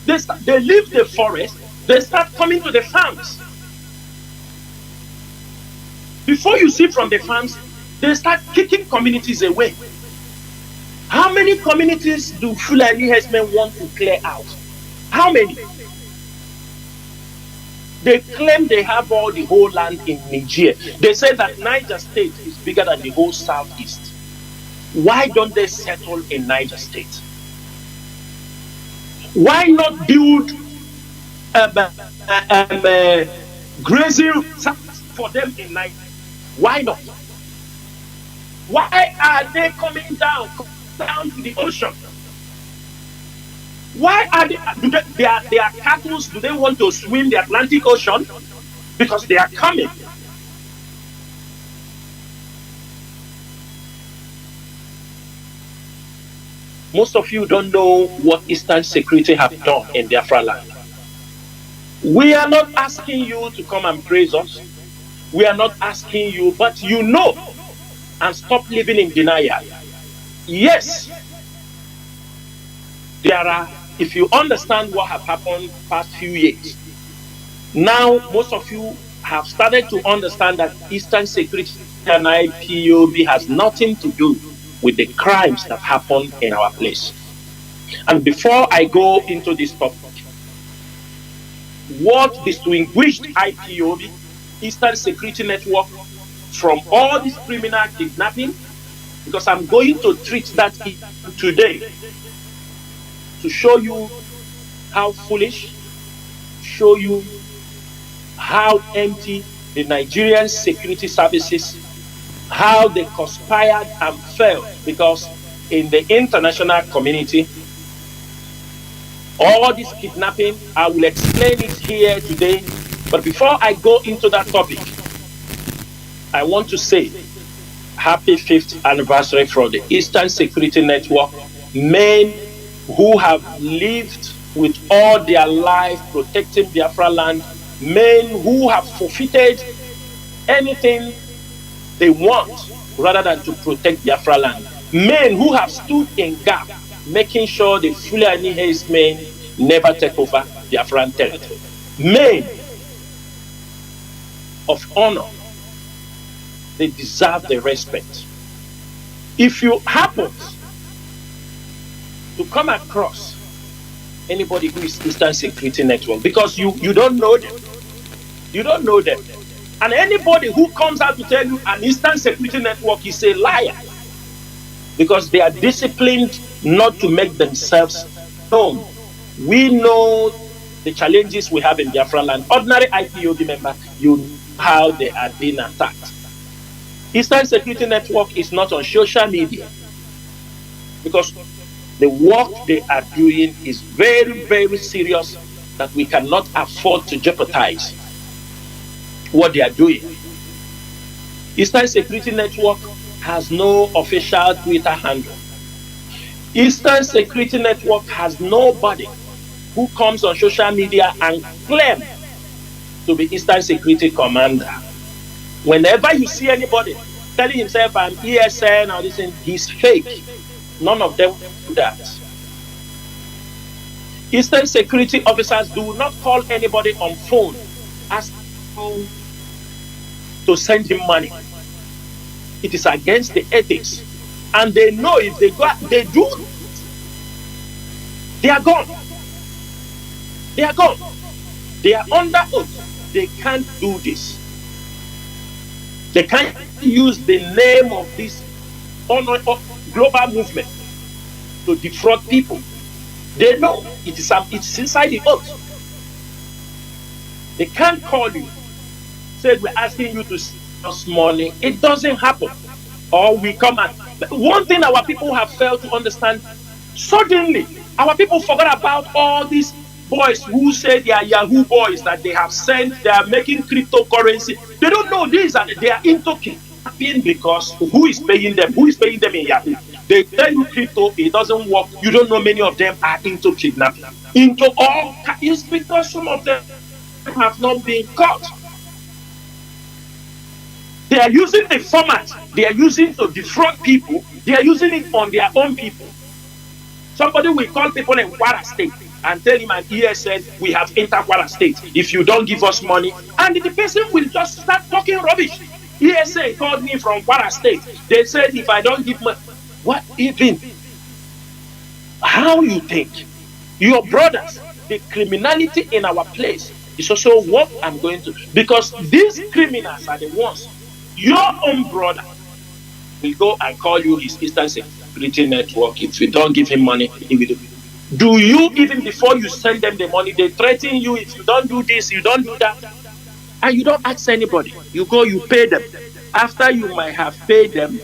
They leave the forest, they start coming to the farms. Before you see from the farms, they start kicking communities away. How many communities do Fulani herdsmen want to clear out? How many? They claim they have all the whole land in Niger. They say that Niger State is bigger than the whole Southeast. Why don't they settle in Niger State? Why not build grazing for them in Niger? Why not? Why are they coming down to the ocean? Why are they are cattle? Do they want to swim the Atlantic Ocean? Because they are coming. Most of you don't know what Eastern Security have done in Biafra land. We are not asking you to come and praise us. We are not asking you, but you know, and stop living in denial. Yes, there are, if you understand what have happened past few years, now most of you have started to understand that Eastern Security and IPOB has nothing to do with the crimes that happen in our place. And before I go into this topic, what distinguished IPOB, Eastern Security Network, from all this criminal kidnapping, because I'm going to treat that today to show you how foolish, show you how empty the Nigerian security services, how they conspired and failed, because in the international community, all this kidnapping, I will explain it here today. But before I go into that topic, I want to say happy 5th anniversary for the Eastern Security Network, men who have lived with all their life protecting Biafra land, men who have forfeited anything they want rather than to protect Biafra land, men who have stood in gap, making sure the Fulani herdsmen never take over Biafran territory. Men of honor, they deserve the respect. If you happen to come across anybody who is Eastern Security Network, because you don't know them, you don't know them, and anybody who comes out to tell you an Eastern Security Network is a liar, because they are disciplined not to make themselves known. We know the challenges we have in Biafra land. Ordinary IPOB member, you know how they are being attacked. Eastern Security Network is not on social media. because the work they are doing is very, very serious, that we cannot afford to jeopardize what they are doing. Eastern Security Network has no official Twitter handle. Eastern Security Network has nobody who comes on social media and claims to be Eastern Security Commander. Whenever you see anybody telling himself I'm ESN or this thing, he's fake. None of them do that. Eastern Security officers do not call anybody on phone asking to send him money. It is against the ethics. And they know if they go, they do, they are gone. They are gone. They are under oath. They can't do this. They can't use the name of this global movement to defraud people. They know it's inside the oath. They can't call you, say we're asking you to send us money. It doesn't happen. Or we come and one thing our people have failed to understand, suddenly our people forgot about all these boys who say they are Yahoo boys that they have sent, they are making cryptocurrency. They don't know this, and they are into kidnapping because who is paying them? Who is paying them in Yahoo? They tell you crypto, it doesn't work. You don't know many of them are into kidnapping. Into all, it's because some of them have not been caught. They are using the format they are using to defraud people. They are using it on their own people. Somebody will call people in Kwara State and tell him an ESN, we have entered Kwara State. If you don't give us money, and the person will just start talking rubbish. ESN called me from Kwara State. They said if I don't give money, what even? How you think? Your brothers, the criminality in our place is also what I'm going to, because these criminals are the ones. Your own brother will go and call you his Eastern Security Network. If you don't give him money, he will do. Do you, even before you send them the money, they threaten you, if you don't do this, you don't do that, and you don't ask anybody. You go, you pay them. After you might have paid them,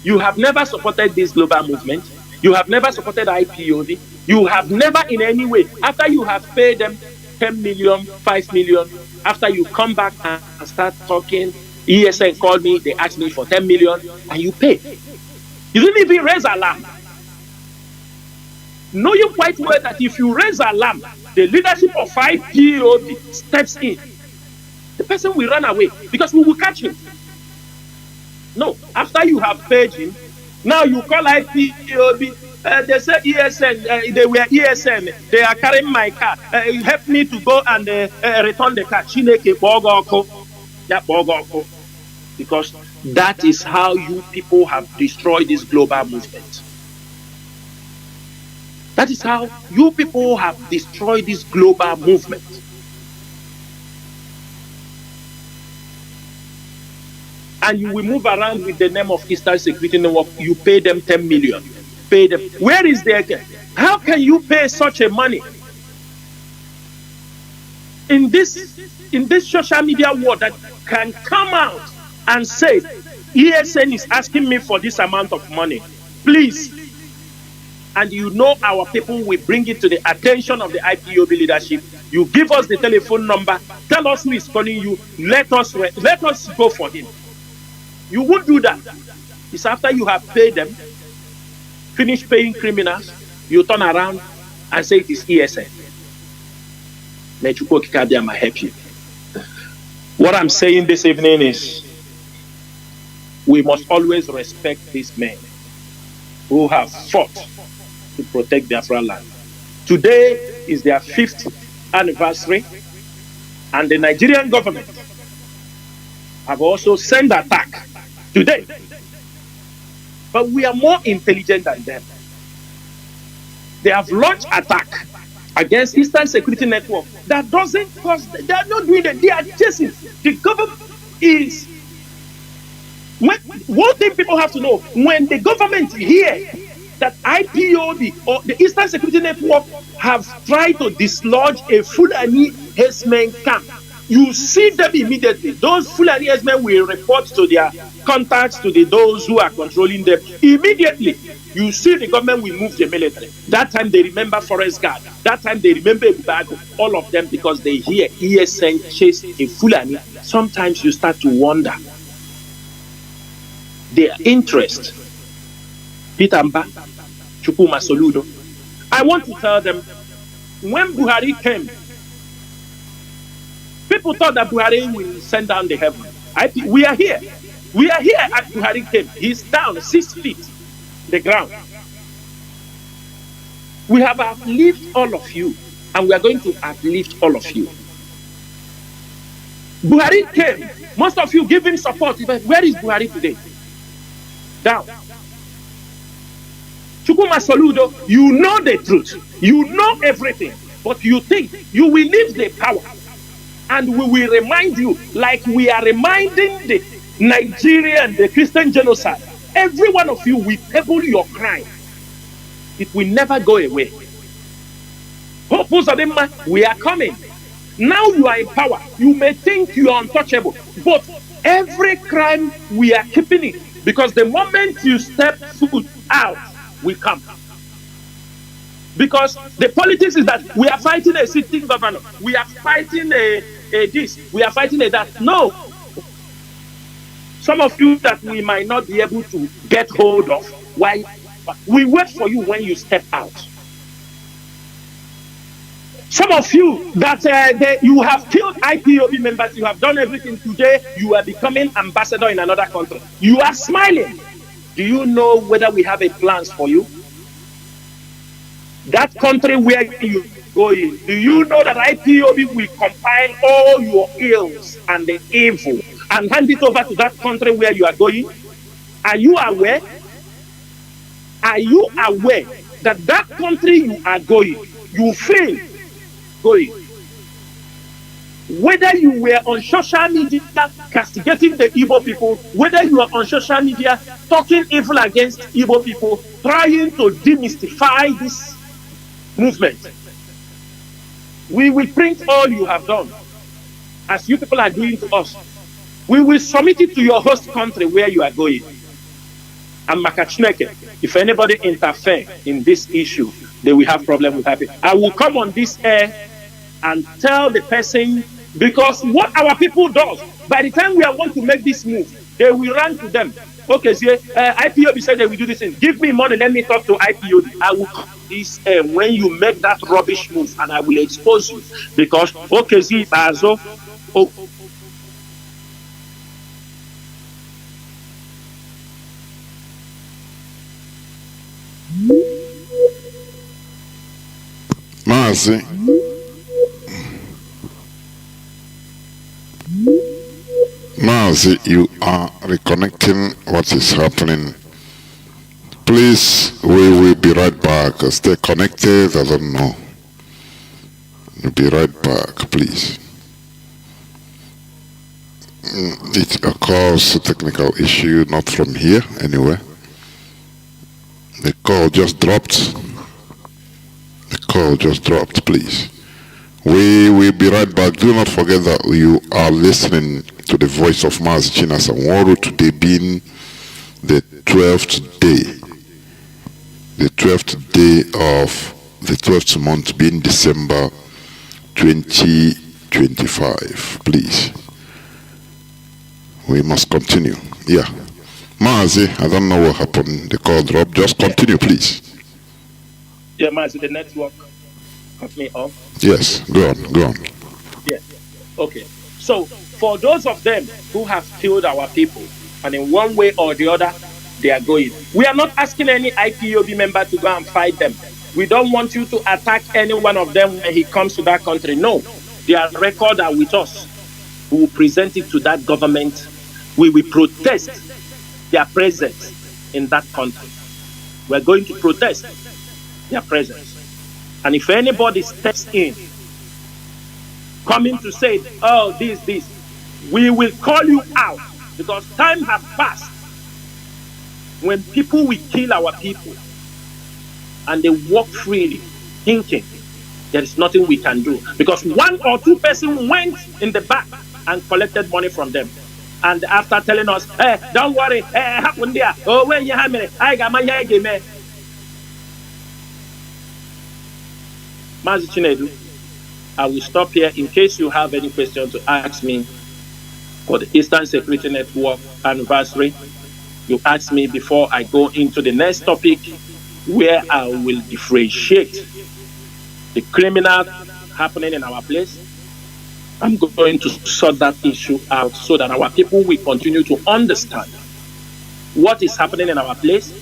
you have never supported this global movement. You have never supported IPOB. You have never in any way, after you have paid them 10 million, 5 million, after you come back and start talking, ESN called me, they asked me for 10 million, and you pay. You didn't even raise alarm. Know you quite well that if you raise alarm, the leadership of IPOB steps in. The person will run away because we will catch him. No, after you have paid him, now you call IPOB. They say ESN, they were ESN, they are carrying my car. Help me to go and return the car. Chineke Bogoko. Yeah, Bogoko. Because that is how you people have destroyed this global movement. That is how you people have destroyed this global movement. And you will move around with the name of Eastern Security Network. You pay them 10 million. Pay them. Where is their? How can you pay such a money? In this social media world that can come out and say, ESN is asking me for this amount of money, please. And you know our people will bring it to the attention of the IPOB leadership. You give us the telephone number, tell us who is calling you, let us go for him. You won't do that. It's after you have paid them, finish paying criminals, you turn around and say it is ESN. May Chukwu Kikabiyama help you. What I'm saying this evening is, we must always respect these men who have fought to protect Biafra land. Today is their 5th anniversary, and the Nigerian government have also sent attack today. But we are more intelligent than them. They have launched attack against Eastern Security Network that doesn't cause, they are not doing it, they are chasing. The government is, one thing people have to know, when the government hear that IPOB or the Eastern Security Network have tried to dislodge a Fulani herdsmen camp, You see them immediately. Those Fulani men will report to their contacts, to those who are controlling them. Immediately, you see the government will move the military. That time they remember Forest Guard. That time they remember Ibago. All of them because they hear ESN chase a Fulani. Sometimes you start to wonder their interest. Pitamba, Chukuma Soludo. I want to tell them, when Buhari came, people thought that Buhari will send down the heaven. We are here. We are here at Buhari came. He's down 6 feet, the ground. We have uplifted all of you, and we are going to uplift all of you. Buhari came. Most of you give him support. Where is Buhari today? Down. Chukuma Soludo, you know the truth. You know everything. But you think you will leave the power. And we will remind you, like we are reminding the Nigerian, the Christian genocide. Every one of you will table your crime. It will never go away. We are coming. Now you are in power. You may think you are untouchable. But every crime, we are keeping it. Because the moment you step foot out, we come. Because the politics is that we are fighting a sitting governor. We are fighting a this. We are fighting a that. No. Some of you that we might not be able to get hold of. Why? We wait for you when you step out. Some of you that you have killed IPOB members, you have done everything today, you are becoming ambassador in another country. You are smiling. Do you know whether we have a plans for you? That country where you go in, do you know that IPOB will compile all your ills and the evil and hand it over to that country where you are going? Are you aware? Are you aware that that country you are going, you feel going? Whether you were on social media castigating the Igbo people, whether you are on social media talking evil against Igbo people, trying to demystify this movement, we will print all you have done, as you people are doing to us. We will submit it to your host country where you are going. And Makachineke, if anybody interfere in this issue, they will have problem with happy. I will come on this air and tell the person, because what our people does, by the time we want to make this move, they will run to them. Okay, see, IPOB said they will do this thing. Give me money, let me talk to IPOB. I will come this when you make that rubbish move, and I will expose you. Because, okay, see, Bazo, oh. Mazi, you are reconnecting what is happening. Please, we will be right back. Stay connected. I don't know. We'll be right back, please. It occurs a technical issue, not from here, anyway. The call just dropped. The call just dropped, please. We will be right back. Do not forget that you are listening to the voice of Mazi Chinasa Nworu, today being the 12th day. The 12th day of the 12th month being December 2025. Please. We must continue. Yeah. Mazi, I don't know what happened. The call dropped. Just continue, please. Yeah, Mazi, the network cut me off. Yes, go on, go on. Yes. Okay. So, for those of them who have killed our people, and in one way or the other, they are going. We are not asking any IPOB member to go and fight them. We don't want you to attack any one of them when he comes to that country. No. Their record are with us. We will present it to that government. We will protest their presence in that country. We are going to protest their presence. And if anybody steps in, coming to say, oh, this, we will call you out, because time has passed when people will kill our people and they walk freely, thinking There is nothing we can do because 1 or 2 persons went in the back and collected money from them. And after telling us, hey, don't worry, hey, happen there. Oh, when you have me, I got my game. Mazi Chinedu, I will stop here in case you have any questions to ask me for the Eastern Security Network anniversary. You ask me before I go into the next topic where I will differentiate the criminal happening in our place. I'm going to sort that issue out so that our people will continue to understand what is happening in our place,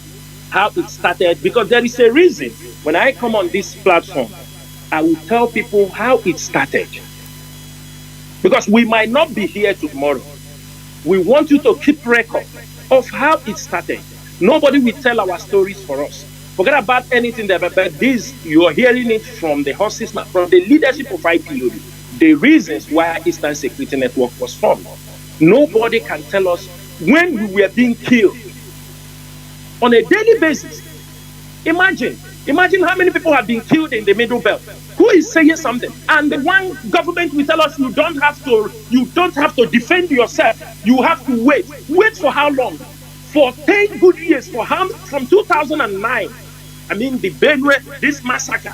how it started, because there is a reason. When I come on this platform, I will tell people how it started. Because we might not be here tomorrow. We want you to keep record of how it started. Nobody will tell our stories for us. Forget about anything that, but this, you are hearing it from the horses, from the leadership of IPOB. The reasons why Eastern Security Network was formed. Nobody can tell us when we were being killed on a daily basis. Imagine how many people have been killed in the Middle Belt. Who is saying something? And the one government will tell us you don't have to defend yourself. You have to wait. Wait for how long? For 10 good years. From 2009. I mean, the Benue, this massacre.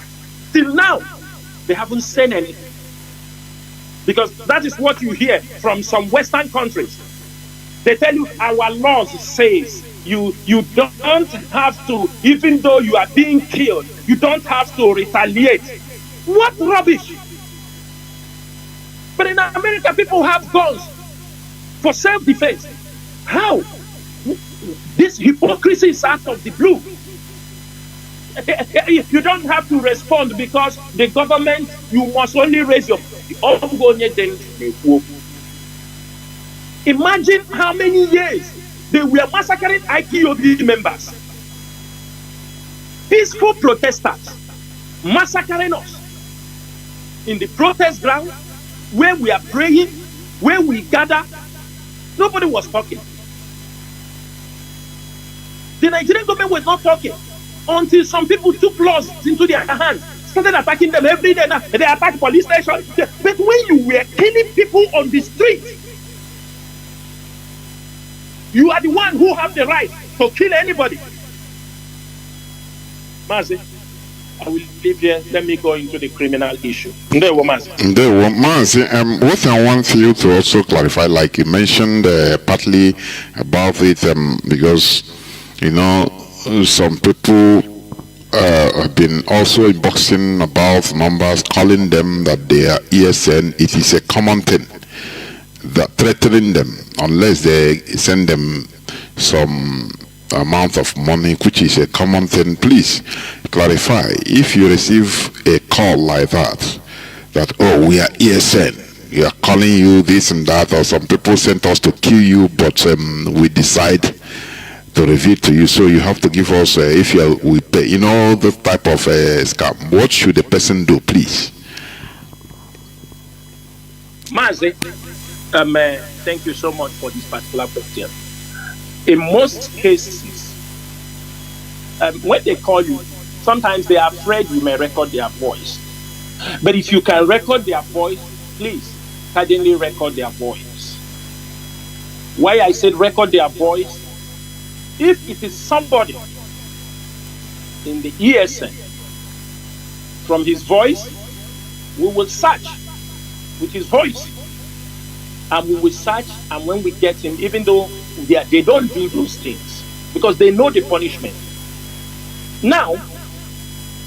Till now, they haven't said anything. Because that is what you hear from some Western countries. They tell you our laws says you don't have to, even though you are being killed, you don't have to retaliate. What rubbish! But in America, people have guns for self-defense. How? This hypocrisy is out of the blue. You don't have to respond because the government, you must only raise your... Imagine how many years they were massacring IPOB members. Peaceful protesters massacring us in the protest ground where we are praying, where we gather. Nobody was talking. The Nigerian government was not talking until some people took laws into their hands, started attacking them every day. Now they attack police stations. But when you were killing people on the street, you are the one who have the right to kill anybody. Mazi, I will leave here. Let me go into the criminal issue. Mazi, what I want you to also clarify, like you mentioned partly about it, because, you know, some people have been also inboxing about numbers, calling them that they are ESN. It is a common thing that threatening them unless they send them some amount of money, which is a common thing. Please clarify if you receive a call like that, oh, we are ESN, we are calling you this and that, or some people sent us to kill you, but we decide to reveal to you, so you have to give us if we pay, you know, the type of scam. What should the person do, please? Mazi, thank you so much for this particular question. In most cases, when they call you, sometimes they are afraid you may record their voice. But if you can record their voice, please suddenly record their voice. Why I said record their voice? If it is somebody in the ESN, from his voice, we will search with his voice. And we will search, and when we get him, even though they don't do those things, because they know the punishment. Now,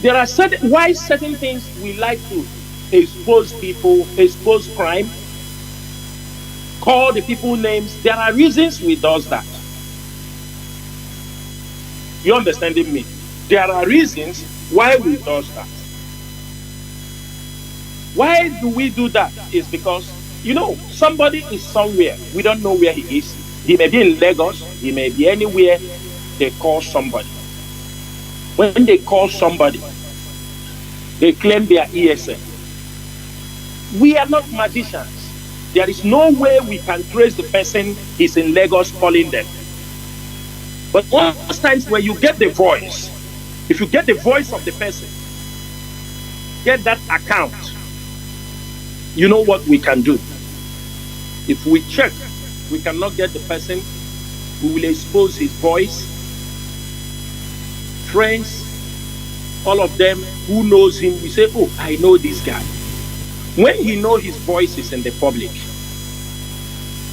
there are certain things we like to expose people, expose crime, call the people names. There are reasons we do that. You understanding me? There are reasons why we do that. Why do we do that? Is because, you know, somebody is somewhere. We don't know where he is. He may be in Lagos. He may be anywhere. They call somebody. When they call somebody, they claim they are ESN. We are not magicians. There is no way we can trace the person is in Lagos calling them. But most times when you get the voice, if you get the voice of the person, get that account, you know what we can do? If we check, we cannot get the person, we will expose his voice, friends, all of them who knows him, we say, oh, I know this guy. When he knows his voice is in the public,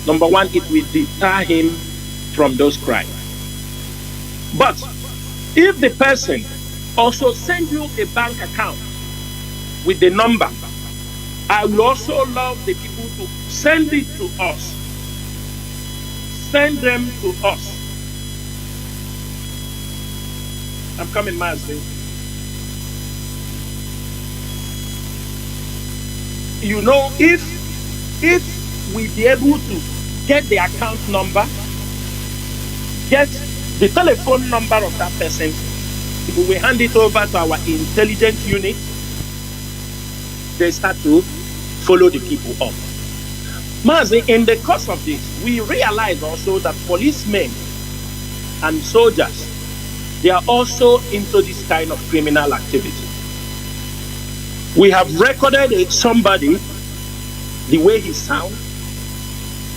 number one, it will deter him from those crimes. But if the person also send you a bank account with the number, I will also love the people to send it to us. Send them to us. I'm coming, Mazi. You know, if we be able to get the account number, get the telephone number of that person, we will hand it over to our intelligence unit. They start to follow the people up. Mazi, in the course of this, we realize also that policemen and soldiers, they are also into this kind of criminal activity. We have recorded somebody, the way he sounds.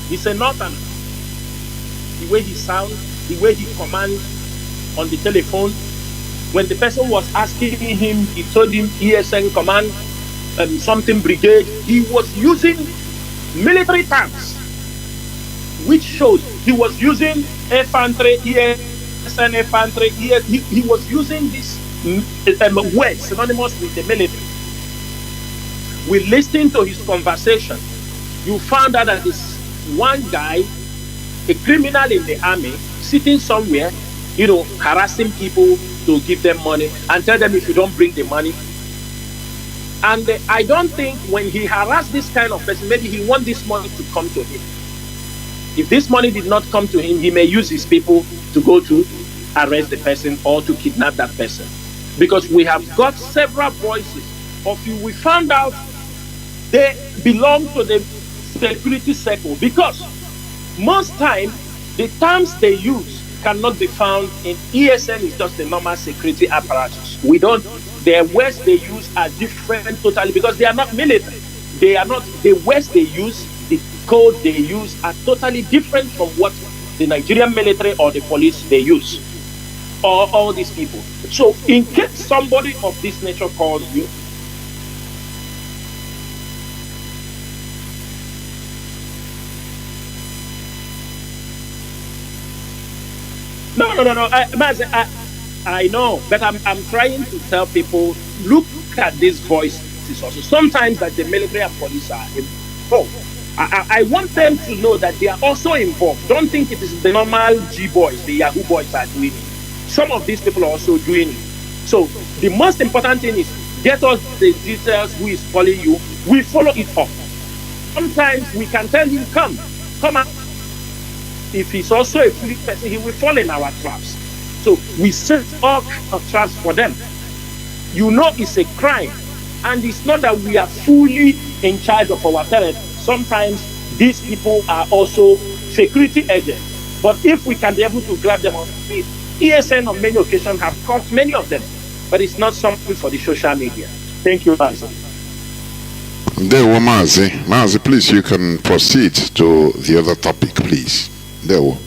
He's a northerner. The way he sounds, the way he commands on the telephone. When the person was asking him, he told him ESN command, something brigade. He was using military terms, which shows he was using infantry, ESN infantry. He was using this words synonymous with the military. We listened to his conversation. You found out that this one guy, a criminal in the army, sitting somewhere, you know, harassing people to give them money and tell them if you don't bring the money. And I don't think when he harassed this kind of person, maybe he wants this money to come to him. If this money did not come to him, he may use his people to go to arrest the person or to kidnap that person. Because we have got several voices of you. We found out they belong to the security circle, because most time the terms they use cannot be found in ESN. Is just the normal security apparatus. We don't, the words they use are different totally, because they are not military. They are not, the words they use, the code they use are totally different from what the Nigerian military or the police they use, or all these people. So in case somebody of this nature calls you, No. I know, but I'm trying to tell people, look at these voices also. Sometimes that the military and police are involved. I want them to know that they are also involved. Don't think it is the normal G boys, the Yahoo boys are doing it. Some of these people are also doing it. So the most important thing is get us the details, who is calling you. We follow it up. Sometimes we can tell him, come out. If he's also a free person, he will fall in our traps. So we set all kinds of traps for them. You know, it's a crime. And it's not that we are fully in charge of our parents. Sometimes these people are also security agents. But if we can be able to grab them on feet, ESN on many occasions have caught many of them. But it's not something for the social media. Thank you, Mazi. There were Mazi. Mazi, please, you can proceed to the other topic, please. There were.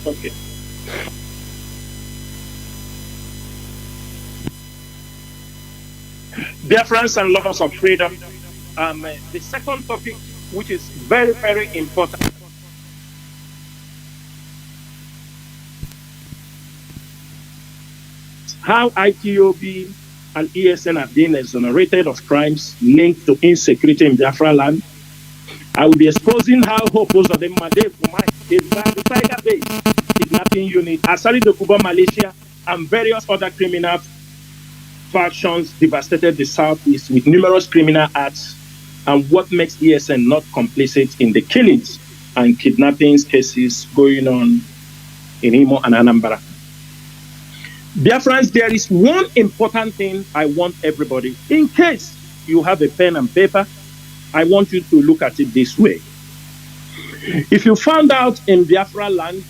Okay. Dear friends and lovers of freedom, the second topic, which is very, very important, how IPOB and ESN have been exonerated of crimes linked to insecurity in Biafra land. I will be exposing how hopes of the tiger-based kidnapping unit, Asali Dokuba, Malaysia, and various other criminal factions devastated the southeast with numerous criminal acts, and what makes ESN not complicit in the killings and kidnappings cases going on in Imo and Anambra. Dear friends, there is one important thing I want everybody, in case you have a pen and paper, I want you to look at it this way. If you found out in Biafra land,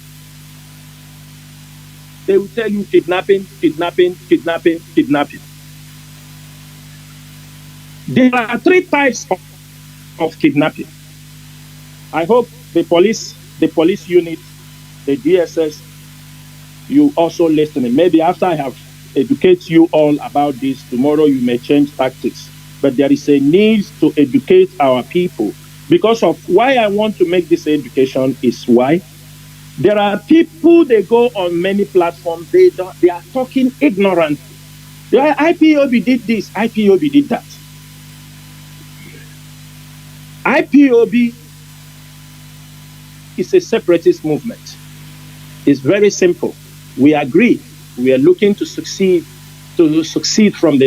they will tell you kidnapping, kidnapping, kidnapping, kidnapping. There are three types of kidnapping. I hope the police unit, the DSS, you also listening. Maybe after I have educated you all about this, tomorrow you may change tactics. But there is a need to educate our people. Because of why I want to make this education is why there are people, they go on many platforms, they are talking ignorantly. IPOB did this, IPOB did that. IPOB is a separatist movement. It's very simple. We agree. We are looking to succeed from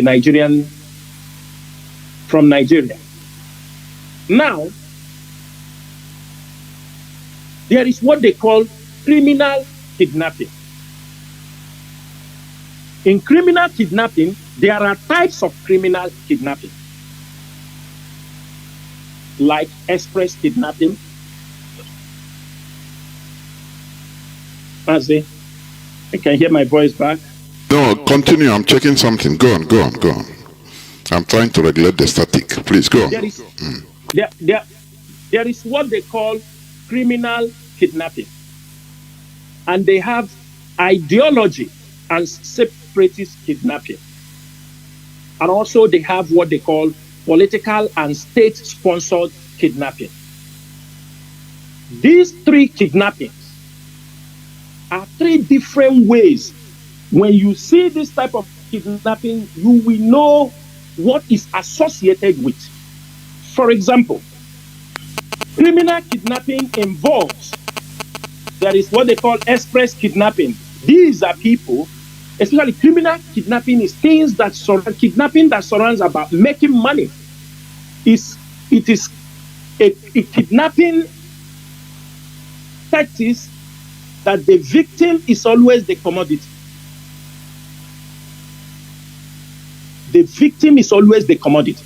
Nigeria. Now, there is what they call criminal kidnapping. In criminal kidnapping, there are types of criminal kidnapping, like express kidnapping. Mazi, I can hear my voice back. No, continue. I'm checking something. Go on. I'm trying to regulate the static. Please go on. There is what they call criminal kidnapping. And they have ideology and separatist kidnapping. And also they have what they call political and state-sponsored kidnapping. These three kidnappings are three different ways. When you see this type of kidnapping, you will know what is associated with. For example, criminal kidnapping involves, there is what they call express kidnapping. These are people, especially criminal kidnapping is things that kidnapping that surrounds about making money. It is a kidnapping tactics that the victim is always the commodity. The victim is always the commodity.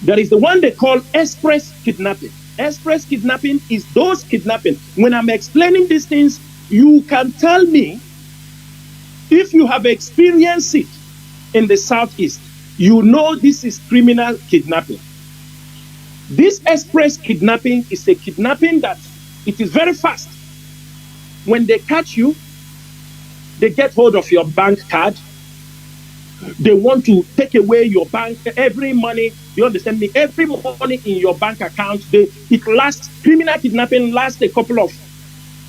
There is the one they call express kidnapping. Express kidnapping is those kidnapping. When I'm explaining these things, you can tell me if you have experienced it in the Southeast, you know this is criminal kidnapping. This express kidnapping is a kidnapping that it is very fast. When they catch you, they get hold of your bank card. They want to take away your bank, every money, you understand me? Every money in your bank account, criminal kidnapping lasts a couple of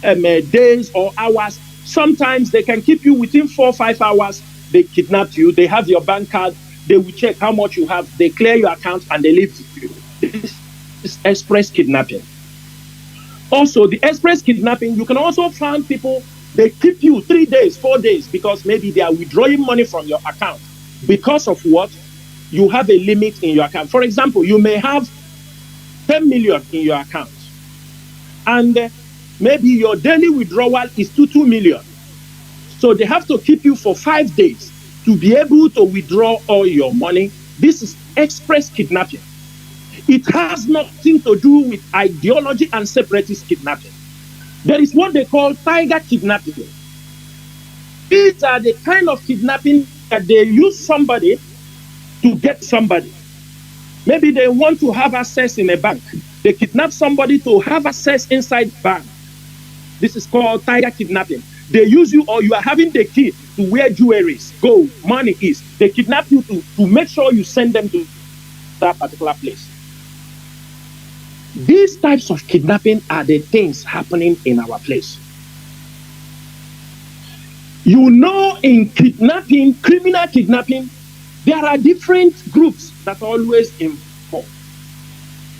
days or hours. Sometimes they can keep you within 4 or 5 hours. They kidnap you, they have your bank card, they will check how much you have, they clear your account and they leave you. This is express kidnapping. Also, the express kidnapping, you can also find people, they keep you 3 days, 4 days, because maybe they are withdrawing money from your account. Because of what? You have a limit in your account. For example, you may have 10 million in your account. And maybe your daily withdrawal is 2 million. So they have to keep you for 5 days to be able to withdraw all your money. This is express kidnapping. It has nothing to do with ideology and separatist kidnapping. There is what they call tiger kidnapping. These are the kind of kidnapping that they use somebody to get somebody. Maybe they want to have access in a bank. They kidnap somebody to have access inside the bank. This is called tiger kidnapping. They use you, or you are having the key to where jewelry is, gold, money is. They kidnap you to make sure you send them to that particular place. These types of kidnapping are the things happening in our place. You know, in kidnapping, criminal kidnapping, there are different groups that are always involved.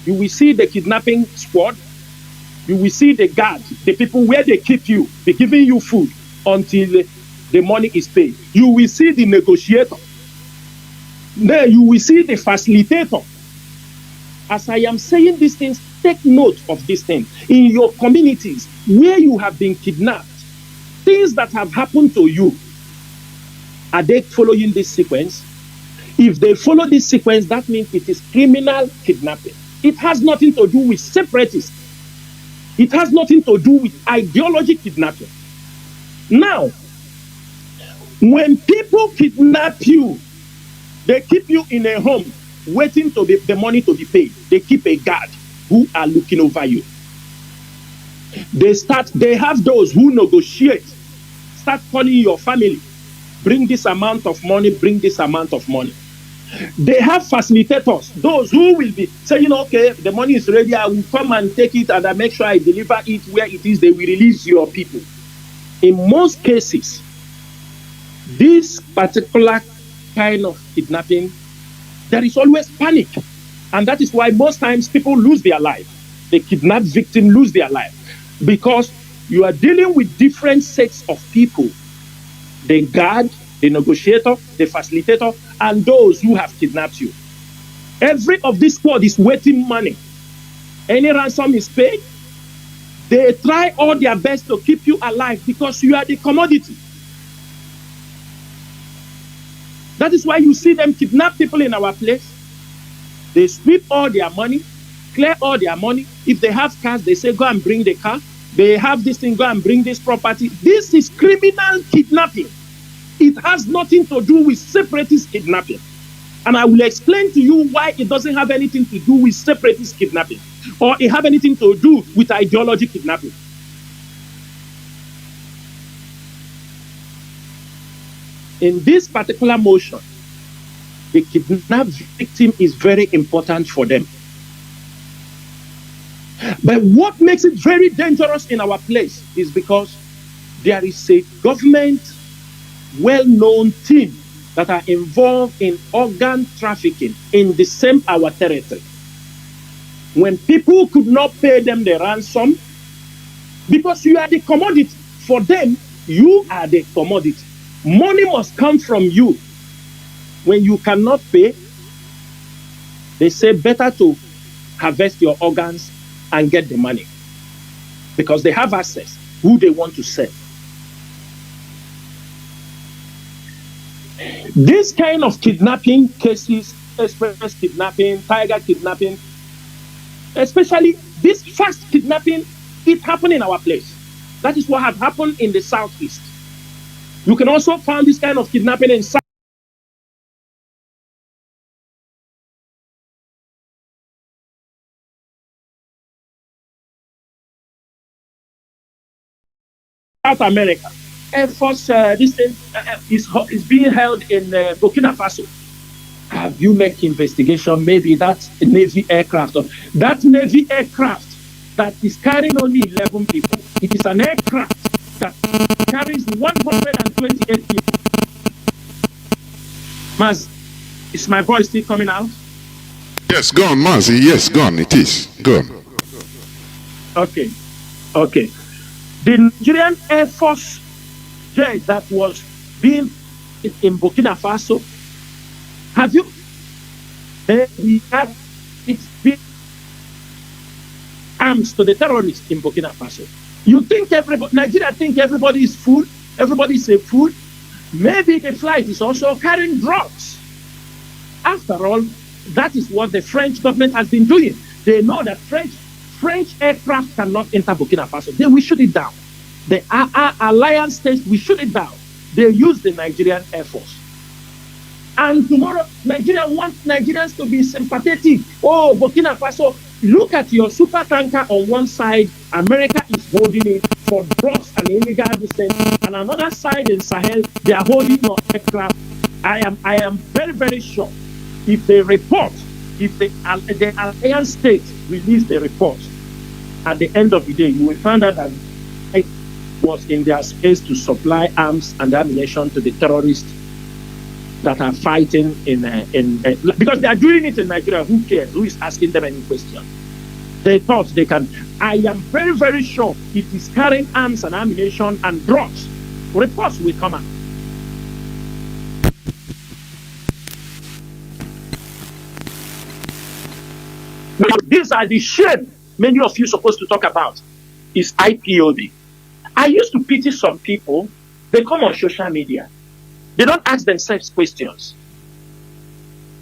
You will see the kidnapping squad. You will see the guard, the people where they keep you, they giving you food until the money is paid. You will see the negotiator. Then you will see the facilitator. As I am saying these things, take note of these things. In your communities where you have been kidnapped, things that have happened to you, are they following this sequence? If they follow this sequence, that means it is criminal kidnapping. It has nothing to do with separatists. It has nothing to do with ideology kidnapping. Now, when people kidnap you, they keep you in a home. waiting to be the money to be paid. They keep a guard who are looking over you. They have those who negotiate, start calling your family, bring this amount of money, bring this amount of money. They have facilitators, those who will be saying, okay, the money is ready, I will come and take it and I make sure I deliver it where it is, they will release your people. In most cases, this particular kind of kidnapping, there is always panic. And that is why most times people lose their life. The kidnapped victim lose their life. Because you are dealing with different sets of people. The guard, the negotiator, the facilitator, and those who have kidnapped you. Every of this squad is waiting money. Any ransom is paid. They try all their best to keep you alive because you are the commodity. That is why you see them kidnap people in our place. They sweep all their money, clear all their money. If they have cars, they say, go and bring the car. They have this thing, go and bring this property. This is criminal kidnapping. It has nothing to do with separatist kidnapping. And I will explain to you why it doesn't have anything to do with separatist kidnapping, or it have anything to do with ideology kidnapping. In this particular motion, the kidnapped victim is very important for them. But what makes it very dangerous in our place is because there is a government well-known team that are involved in organ trafficking in the same our territory. When people could not pay them the ransom, because you are the commodity, for them, you are the commodity. Money must come from you. When you cannot pay, they say better to harvest your organs and get the money, because they have access who they want to sell. This kind of kidnapping cases, express kidnapping, tiger kidnapping, especially this fast kidnapping, it happened in our place. That is what had happened in the southeast. You can also find this kind of kidnapping in South America. Air Force, this thing is being held in Burkina Faso. Have you made investigation? Maybe that Navy aircraft, or that Navy aircraft that is carrying only 11 people. It is an aircraft that carries 128 people. Maz, is my voice still coming out? Yes, go on, Mazi. Yes, go on. It is. Go on. Okay. Okay. The Nigerian Air Force jet that was being in Burkina Faso, have you? It's been arms to the terrorists in Burkina Faso. You think Nigeria think everybody is fool? Everybody is a fool? Maybe the flight is also carrying drugs. After all, that is what the French government has been doing. They know that French aircraft cannot enter Burkina Faso. They will shoot it down. The alliance states will shoot it down. They use the Nigerian Air Force. And tomorrow, Nigeria wants Nigerians to be sympathetic. Oh, Burkina Faso, look at your super tanker on one side. America is holding it for drugs and illegal descent. And another side in Sahel, they are holding your aircraft. I am very, very sure if they report, if the alliance states release the report, at the end of the day, you will find out that it was in their space to supply arms and ammunition to the terrorists that are fighting because they are doing it in Nigeria. Who cares? Who is asking them any question? They thought they can. I am very, very sure it is carrying arms and ammunition and drugs. Reports will come out. Now, these are the shame many of you supposed to talk about. Is IPOB. I used to pity some people. They come on social media. They don't ask themselves questions.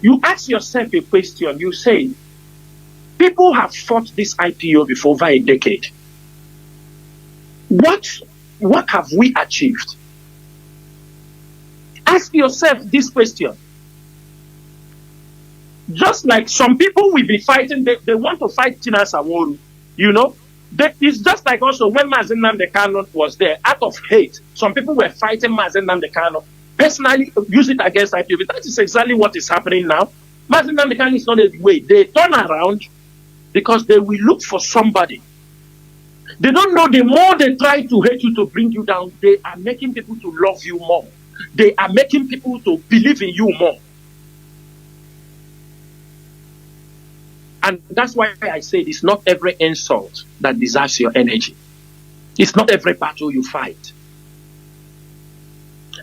You ask yourself a question, you say, people have fought this IPO for over a decade. What have we achieved? Ask yourself this question. Just like some people will be fighting, they want to fight Chinasa Nworu, you know. It's just like also when Mazi Nnamdi Kanu was there, out of hate, some people were fighting Mazi Nnamdi Kanu, personally use it against IPOB. That is exactly what is happening now. Mazi Nnamdi Kanu is not a way. They turn around because they will look for somebody. They don't know the more they try to hate you, to bring you down, they are making people to love you more. They are making people to believe in you more. And that's why I said it's not every insult that deserves your energy. It's not every battle you fight.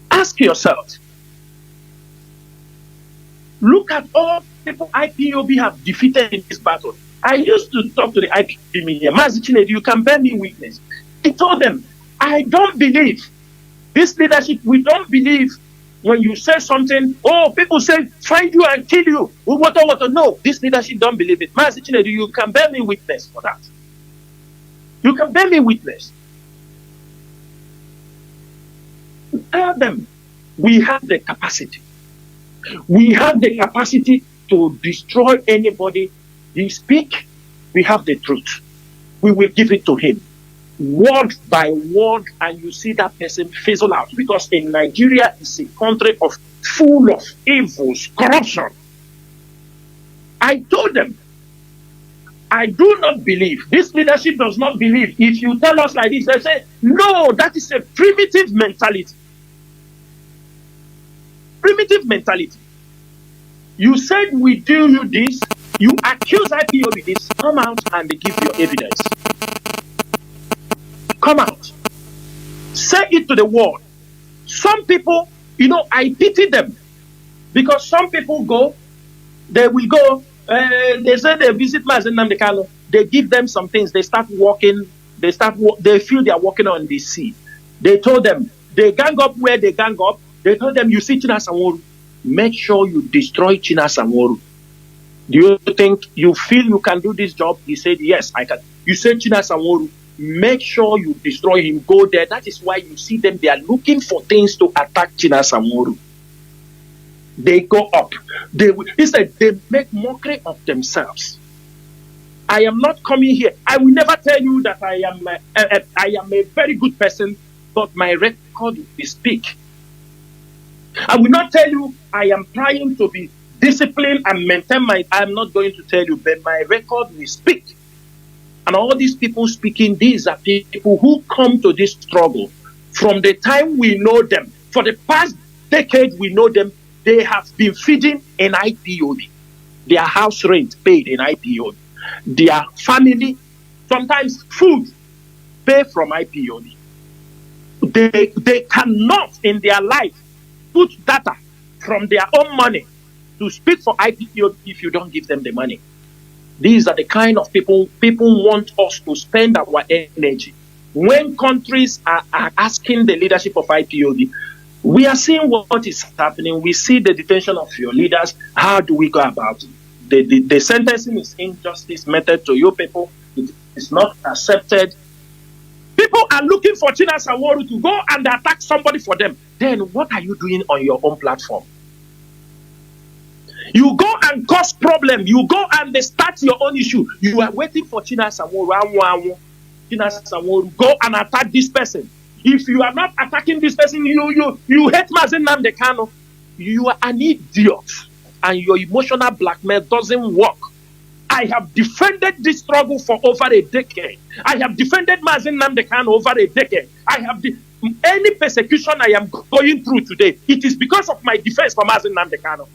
Ask yourself. Look at all people IPOB have defeated in this battle. I used to talk to the IPOB media. Mazi Chinedu, you can bear me witness. I told them, I don't believe this leadership. We don't believe when you say something, oh, people say, find you and kill you. What? No, this leadership don't believe it. Mazi Chinedu, you can bear me witness for that. You can bear me witness. Tell them, we have the capacity. We have the capacity to destroy anybody. He speak, we have the truth. We will give it to him. Word by word, and you see that person fizzle out. Because in Nigeria is a country full of evils, corruption. I told them, I do not believe, this leadership does not believe. If you tell us like this, they say, no, that is a primitive mentality. Primitive mentality. You said we do you this, you accuse IPOB this, come out and they give your evidence. Come out. Say it to the world. Some people, I pity them. Because some people go, they will go, they say they visit Mazi Nnamdi Kanu, they give them some things, they start walking, they feel they are walking on the sea. They told them, they gang up where they gang up, they told them, you see Chinasa Nworu, make sure you destroy Chinasa Nworu. Do you think, you feel you can do this job? He said, yes, I can. You said Chinasa Nworu, make sure you destroy him, go there. That is why you see them, they are looking for things to attack Chinasa Nworu. They go up. They make mockery of themselves. I am not coming here. I will never tell you that I am a very good person, but my record will speak. I will not tell you I am trying to be disciplined and maintain I am not going to tell you, but my record will speak. And all these people speaking, these are people who come to this struggle from the time we know them. For the past decade, we know them. They have been feeding in IPOB. Their house rent paid in IPOB. Their family, sometimes food, pay from IPOB. They cannot in their life put data from their own money to speak for IPOB if you don't give them the money. These are the kind of people want us to spend our energy. When countries are asking the leadership of IPOB, we are seeing what is happening. We see the detention of your leaders. How do we go about it? The sentencing is injustice method to you people. It is not accepted. People are looking for Chinasa Nworu to go and attack somebody for them. Then what are you doing on your own platform? You go and cause problem. You go and they start your own issue. You are waiting for Chinasa Nworu. Chinasa Nworu, go and attack this person. If you are not attacking this person, you hate Mazi Nnamdi Kanu. You are an idiot, and your emotional blackmail doesn't work. I have defended this struggle for over a decade. I have defended Mazi Nnamdi Kanu over a decade. Any persecution I am going through today, it is because of my defense for Mazi Nnamdi Kanu.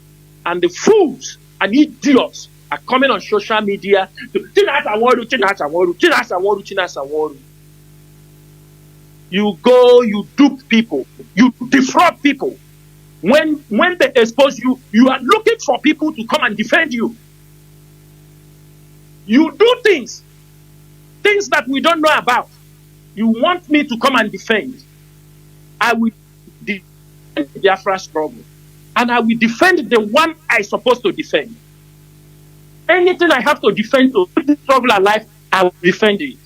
And the fools and idiots are coming on social media to Chinasa Nworu, Chinasa Nworu, Chinasa Nworu, Chinasa Nworu. You go, you dupe people, you defraud people. When they expose you, you are looking for people to come and defend you. You do things that we don't know about. You want me to come and defend. I will defend the Biafra struggle. And I will defend the one I'm supposed to defend. Anything I have to defend to keep the struggle alive, I will defend it.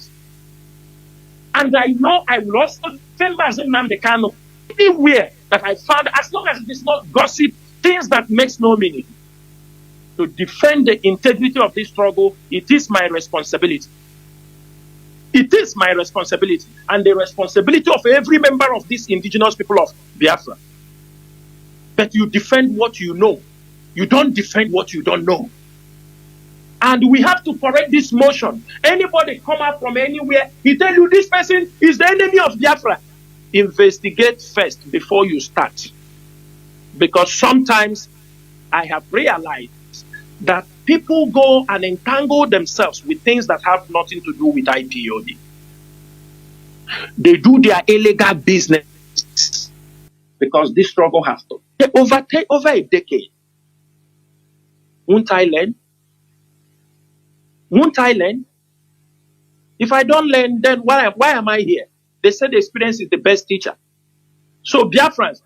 And I know I will also defend Mazi Nnamdi Kanu anywhere that I found, as long as it is not gossip, things that makes no meaning. to defend the integrity of this struggle, it is my responsibility. It is my responsibility and the responsibility of every member of this indigenous people of Biafra. But you defend what you know. You don't defend what you don't know. And we have to correct this motion. Anybody come out from anywhere, he tell you this person is the enemy of Biafra. Investigate first before you start. Because sometimes I have realized that people go and entangle themselves with things that have nothing to do with IPOB. They do their illegal business because this struggle has to take over a decade. Won't I learn? Won't I learn? If I don't learn, then why am I here? They said the experience is the best teacher. So Biafrans,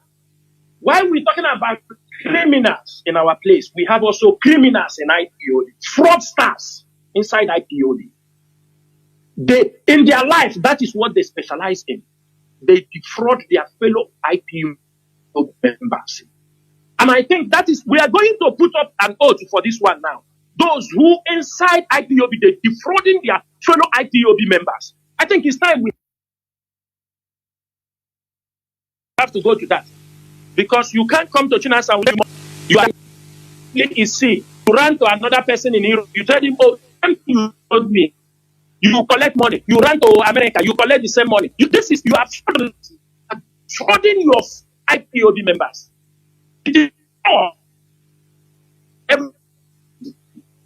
while we're talking about criminals in our place, we have also criminals in IPOB, fraudsters inside IPOB. They, in their life, that is what they specialize in. They defraud their fellow IPOB members. And I think that is, we are going to put up an oath for this one now. Those who inside IPOB, they defrauding their fellow IPOB members. I think it's time we have to go to that. Because you can't come to Chinasa and you are you run to another person in Europe, you tell him, oh, you told me. You collect money. You run to America, you collect the same money. You are frauding your IPOB members.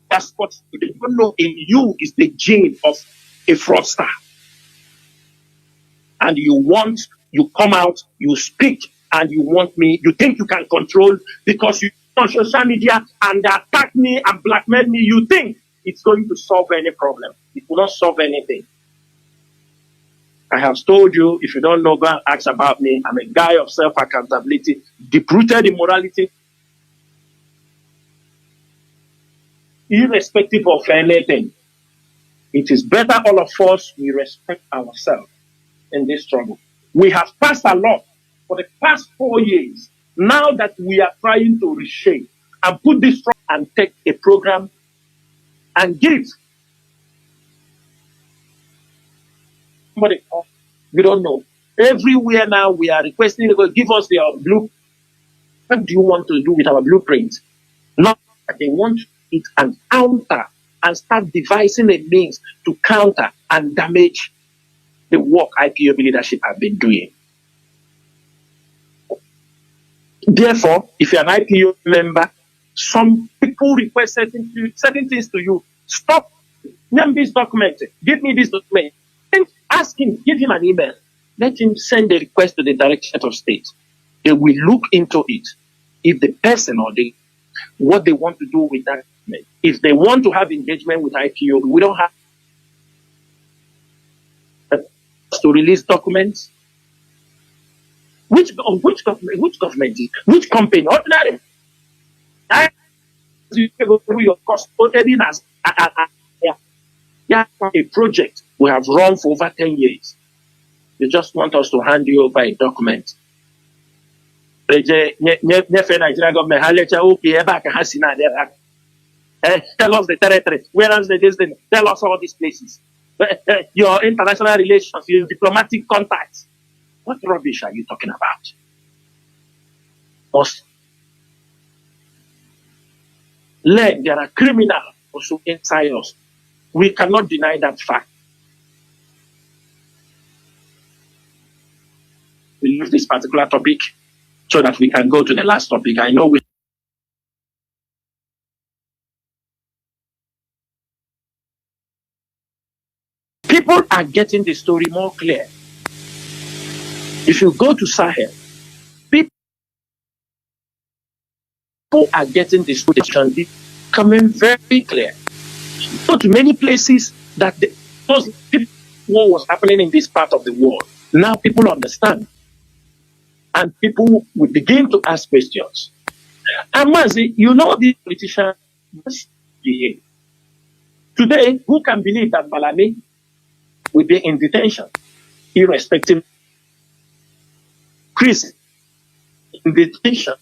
That's what you don't know in you is the gene of a fraudster. And you come out, you speak, and you want me, you think you can control because you on social media and attack me and blackmail me, you think it's going to solve any problem. It will not solve anything. I have told you, if you don't know, go and ask about me. I'm a guy of self-accountability, deep-rooted in morality, irrespective of anything. It is better all of us, we respect ourselves in this struggle. We have passed a lot for the past 4 years. Now that we are trying to reshape and put this struggle and take a program and give. Somebody, we don't know. Everywhere now we are requesting to give us their blueprint. What do you want to do with our blueprint? Not that they want it and counter and start devising a means to counter and damage the work IPOB leadership have been doing. Therefore, if you're an IPOB member, some people request certain things to you. Stop. Name this document. Give me this document. And ask him, give him an email. Let him send the request to the Directorate of State. They will look into it. If the person or what they want to do with that document. If they want to have engagement with IPOB, we don't have to release documents. Which government? Which company? Ordinary. Your cost as a project we have run for over 10 years. They just want us to hand you over a document. Tell us the territory. Where else the distance? Tell us all these places. Your international relations, your diplomatic contacts. What rubbish are you talking about? Must learn there are criminals also inside us. We cannot deny that fact. We leave this particular topic so that we can go to the last topic. I know people are getting the story more clear. If you go to Sahel, people are getting the story coming very clear. Go to many places that what was happening in this part of the world. Now people understand. And people will begin to ask questions. And Mazi, you know the politician must behave. Today, who can believe that Balami will be in detention, irrespective Chris, in detention,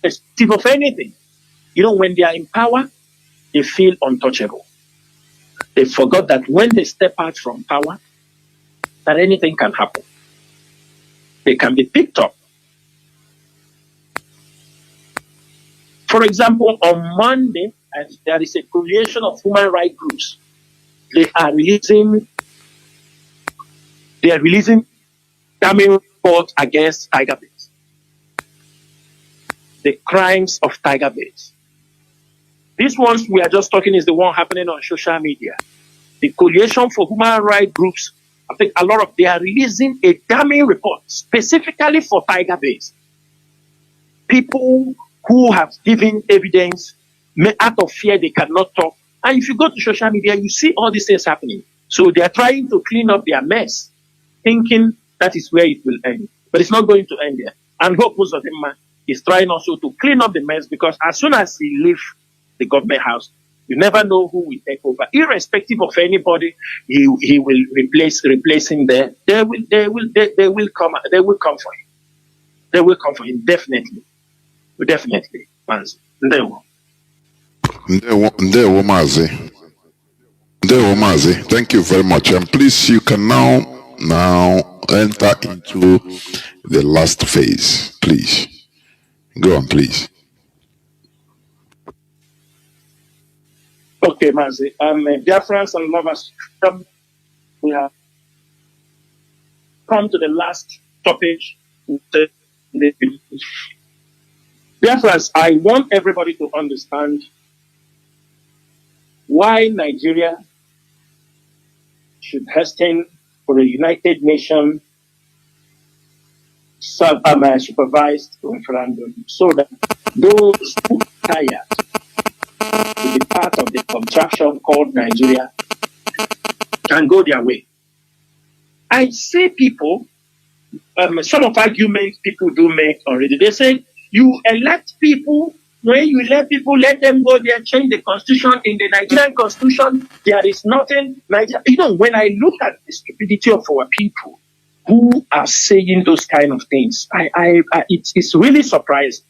irrespective of anything? You know, when they are in power, they feel untouchable. They forgot that when they step out from power, that anything can happen. They can be picked up. For example, on Monday, there is a coalition of human rights groups. They are releasing damning reports against Tiger Base. The crimes of Tiger Base. These ones we are just talking is the one happening on social media. The coalition for human rights groups, I think they are releasing a damning report specifically for Tiger Base. People who have given evidence, out of fear they cannot talk. And if you go to social media, you see all these things happening. So they are trying to clean up their mess, thinking that is where it will end. But it's not going to end there. And Hope Uzodinma is trying also to clean up the mess, because as soon as he leaves the government house, you never know who will take over. Irrespective of anybody, he will replace him there. They will come for him. They will come for him, definitely. Definitely. Ndewo Mazi. Thank you very much. And please, you can now enter into the last phase. Please. Go on, please. Okay, Mazi. Dear friends and lovers, we have come to the last topic. Dear friends, I want everybody to understand why Nigeria should hasten for a United Nations supervised referendum, so that those who are tired to be part of the contraction called Nigeria can go their way. I see people, some of arguments people do make already. They say, you elect people, when you elect people, let them go there, change the constitution. In the Nigerian constitution, there is nothing. When I look at the stupidity of our people who are saying those kind of things, it's really surprising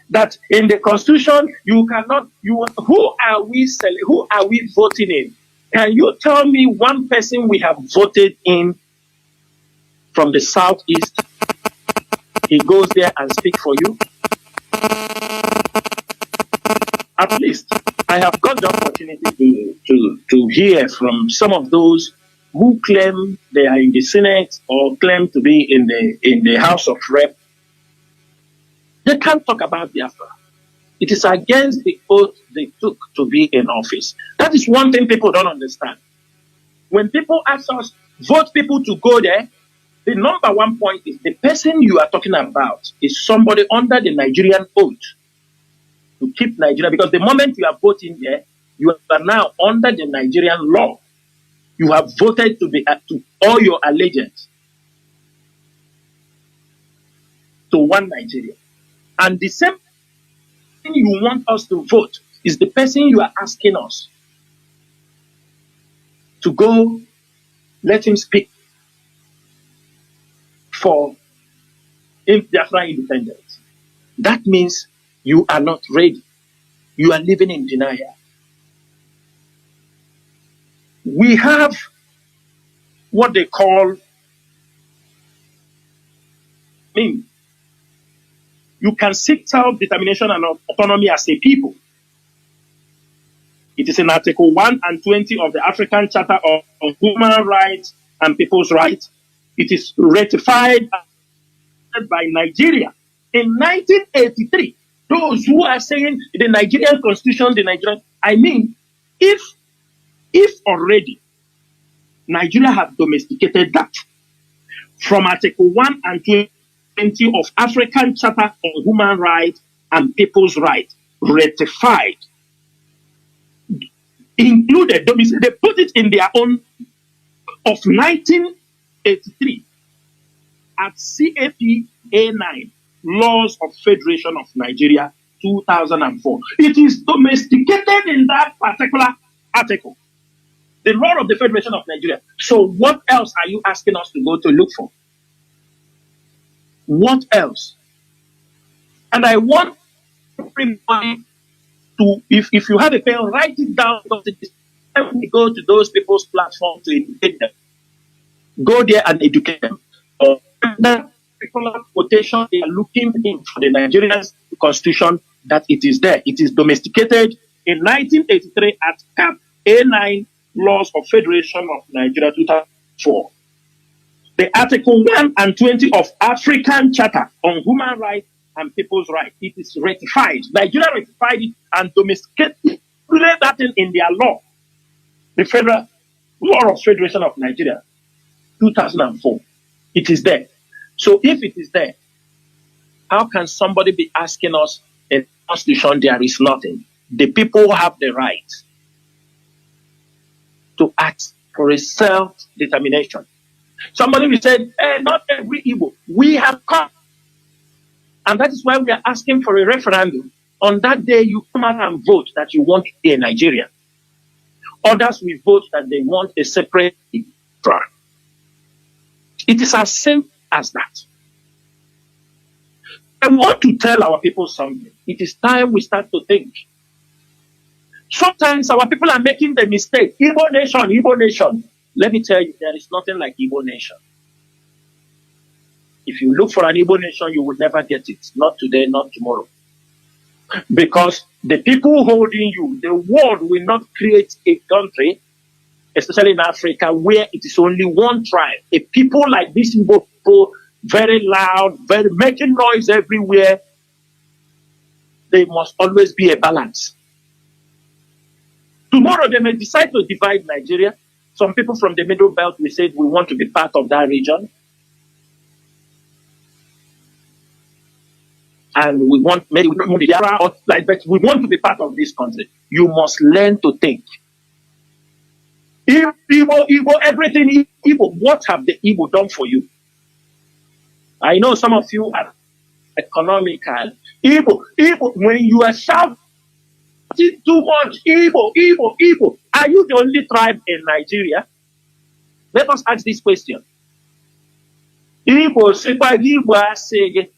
that in the constitution, who are we voting in? Can you tell me one person we have voted in from the southeast? He goes there and speaks for you. At least I have got the opportunity to hear from some of those who claim they are in the Senate or claim to be in the House of Rep. They can't talk about Biafra. It is against the oath they took to be in office. That is one thing people don't understand. When people ask us, vote people to go there, the number one point is the person you are talking about is somebody under the Nigerian oath to keep Nigeria. Because the moment you are voting there, you are now under the Nigerian law. You have voted to all your allegiance to one Nigeria. And the same thing you want us to vote is the person you are asking us to go, let him speak for Biafra independence. That means you are not ready. You are living in denial. We have what they call, you can seek self-determination and autonomy as a people. It is in Article 1 and 20 of the African Charter of Human Rights and People's Rights. It is ratified by Nigeria in 1983. Those who are saying the Nigerian constitution, if already Nigeria have domesticated that from Article 1 and 20 of African Charter on Human Rights and People's Rights, ratified, included, they put it in their own of 1983 at CAP A9, Laws of Federation of Nigeria, 2004. It is domesticated in that particular article, the law of the Federation of Nigeria. So what else are you asking us to go to look for? What else? And I want everybody if you have a pen, write it down, because it is time we go to those people's platforms to educate them. Go there and educate them. That particular quotation, they are looking in for the Nigerian constitution, that it is there. It is domesticated in 1983 at Cap A9 Laws of Federation of Nigeria 2004. The Article 1 and 20 of African Charter on Human Rights and People's Rights. It is ratified. Nigeria ratified it and domesticated that in their law. The Federal Law of Federation of Nigeria 2004. It is there. So if it is there, how can somebody be asking us in the Constitution there is nothing? The people have the right to ask for a self-determination. Somebody will say, hey, not every Igbo. We have come. And that is why we are asking for a referendum. On that day, you come out and vote that you want to be a Nigerian. Others will vote that they want a separate Biafra. It is as simple as that. I want to tell our people something. It is time we start to think. Sometimes our people are making the mistake. Igbo nation, Igbo nation. Let me tell you, there is nothing like Igbo nation. If you look for an Igbo nation, you will never get it. Not today, not tomorrow. Because the people holding you, the world will not create a country, especially in Africa, where it is only one tribe. A people like these Igbo people, very loud, very making noise everywhere, there must always be a balance. Tomorrow they may decide to divide Nigeria. Some people from the Middle Belt will say we want to be part of that region. And we want, maybe we don't want the or like, but we want to be part of this country. You must learn to think. If Igbo, everything Igbo, what have the Igbo done for you? I know some of you are economical. Igbo, when you are shouting too much, Igbo, are you the only tribe in Nigeria? Let us ask this question. Igbo, say,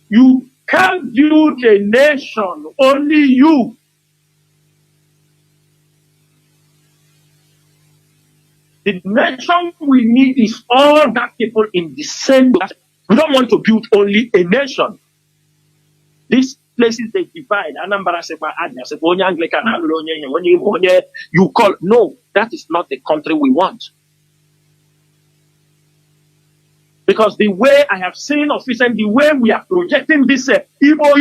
you can't build a nation, only you. The nation we need is all that people in the same. We don't want to build only a nation. These places they divide. Anambra you call. No, that is not the country we want. Because the way I have seen officially, the way we are projecting this Igbo,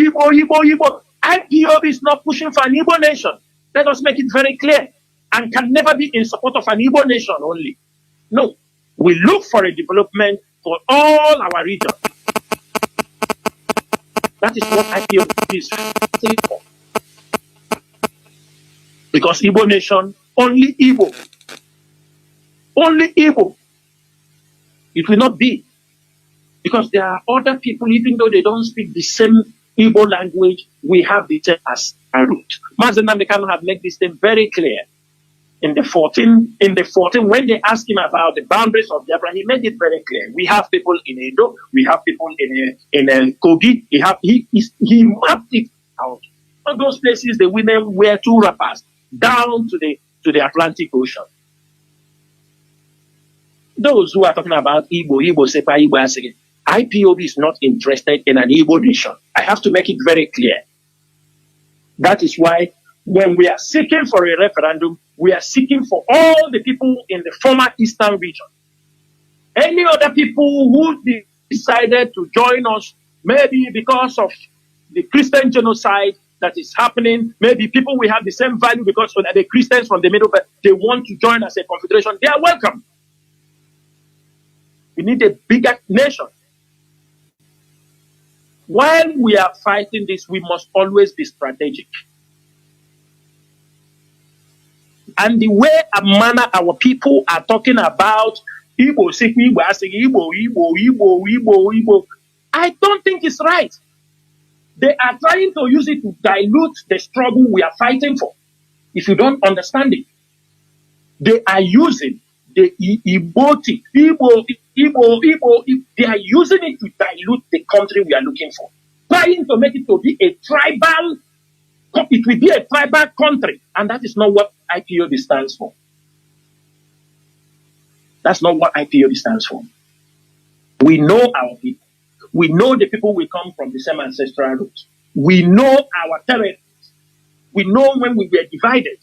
IPOB is not pushing for an Igbo nation. Let us make it very clear. And can never be in support of an Igbo nation only. No. We look for a development for all our region. That is what IPOB is fighting for. Because Igbo nation, only Igbo. Only Igbo. It will not be. Because there are other people, even though they don't speak the same Igbo language, we have the same as a root. Mazi Jonathan have made this thing very clear. In the 14, when they asked him about the boundaries of Biafra, he made it very clear. We have people in Edo, we have people in Kogi. He mapped it out. All those places, the women wear 2 wrappers down to the Atlantic Ocean. Those who are talking about Igbo, Sepa, Igbo, Asege, IPOB is not interested in an Igbo nation. I have to make it very clear. That is why when we are seeking for a referendum, we are seeking for all the people in the former Eastern region. Any other people who decided to join us, maybe because of the Christian genocide that is happening, maybe people will have the same value because the Christians from the Middle Belt, they want to join as a confederation, they are welcome. We need a bigger nation. While we are fighting this, we must always be strategic. And the way and manner our people are talking about Igbo, Igbo, I don't think it's right. They are trying to use it to dilute the struggle we are fighting for. If you don't understand it, they are using the Igbo, they are using it to dilute the country we are looking for. Trying to make it to be a tribal it will be a tribal country. And that is not what IPOB stands for. That's not what IPOB stands for. We know our people. We know the people we come from the same ancestral roots. We know our territories. We know when we were divided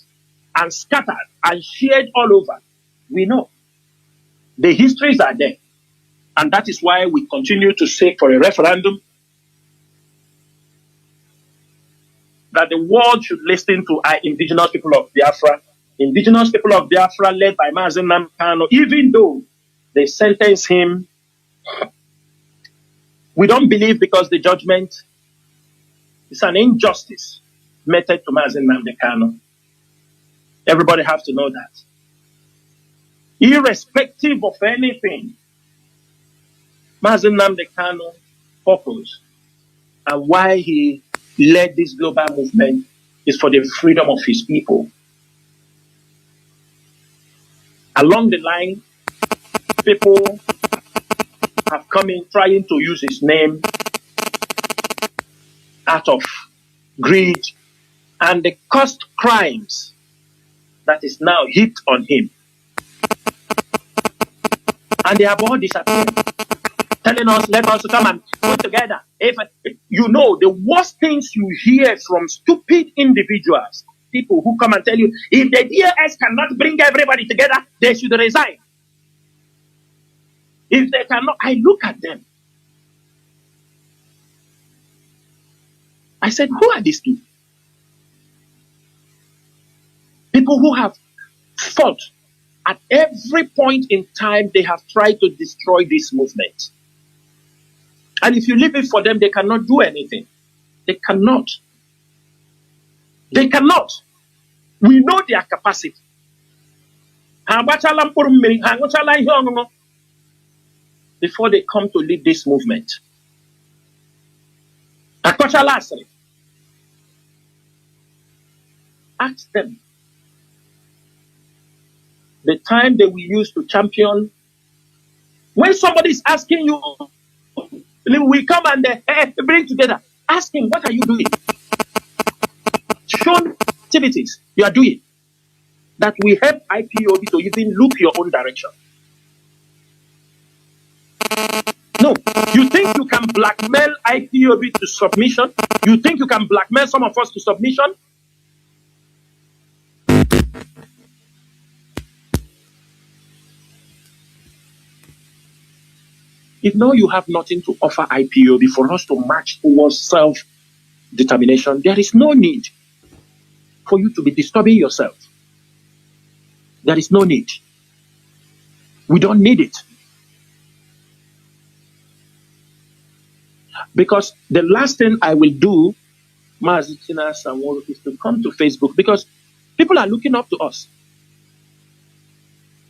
and scattered and shared all over. We know. The histories are there. And that is why we continue to seek for a referendum that the world should listen to our indigenous people of Biafra. Indigenous people of Biafra led by Mazi Jonathan, even though they sentenced him. We don't believe because the judgment is an injustice meted to Mazi Jonathan. Everybody has to know that. Irrespective of anything, Mazi Jonathan purpose and why he led this global movement is for the freedom of his people. Along the line, people have come in trying to use his name out of greed and the cost crimes that is now hit on him. And they have all disappeared, telling us, let us come and put together. If you know, the worst things you hear from stupid individuals, people who come and tell you, if the DAS cannot bring everybody together, they should resign. If they cannot, I look at them. I said, who are these people? People who have fought at every point in time, they have tried to destroy this movement. And if you leave it for them, they cannot do anything. They cannot. They cannot. We know their capacity. Before they come to lead this movement. Ask them. The time they will use to champion. When somebody is asking you, we come and bring together. Ask him, what are you doing? Show activities you are doing that will help IPOB to even look your own direction. No, you think you can blackmail IPOB to submission? You think you can blackmail some of us to submission? If now you have nothing to offer IPOB for us to march towards self-determination, there is no need for you to be disturbing yourself. There is no need. We don't need it. Because the last thing I will do, Mazi Chinasa Nworu, is to come to Facebook because people are looking up to us.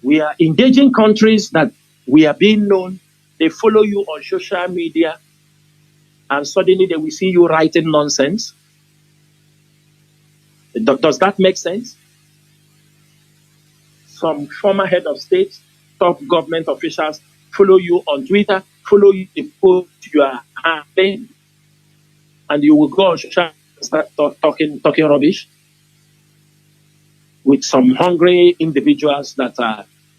We are engaging countries that we are being known. They follow you on social media and suddenly they will see you writing nonsense. Does that make sense? Some former head of state, top government officials follow you on Twitter, follow you, they post you are having, and you will go on social media and start talking rubbish with some hungry individuals that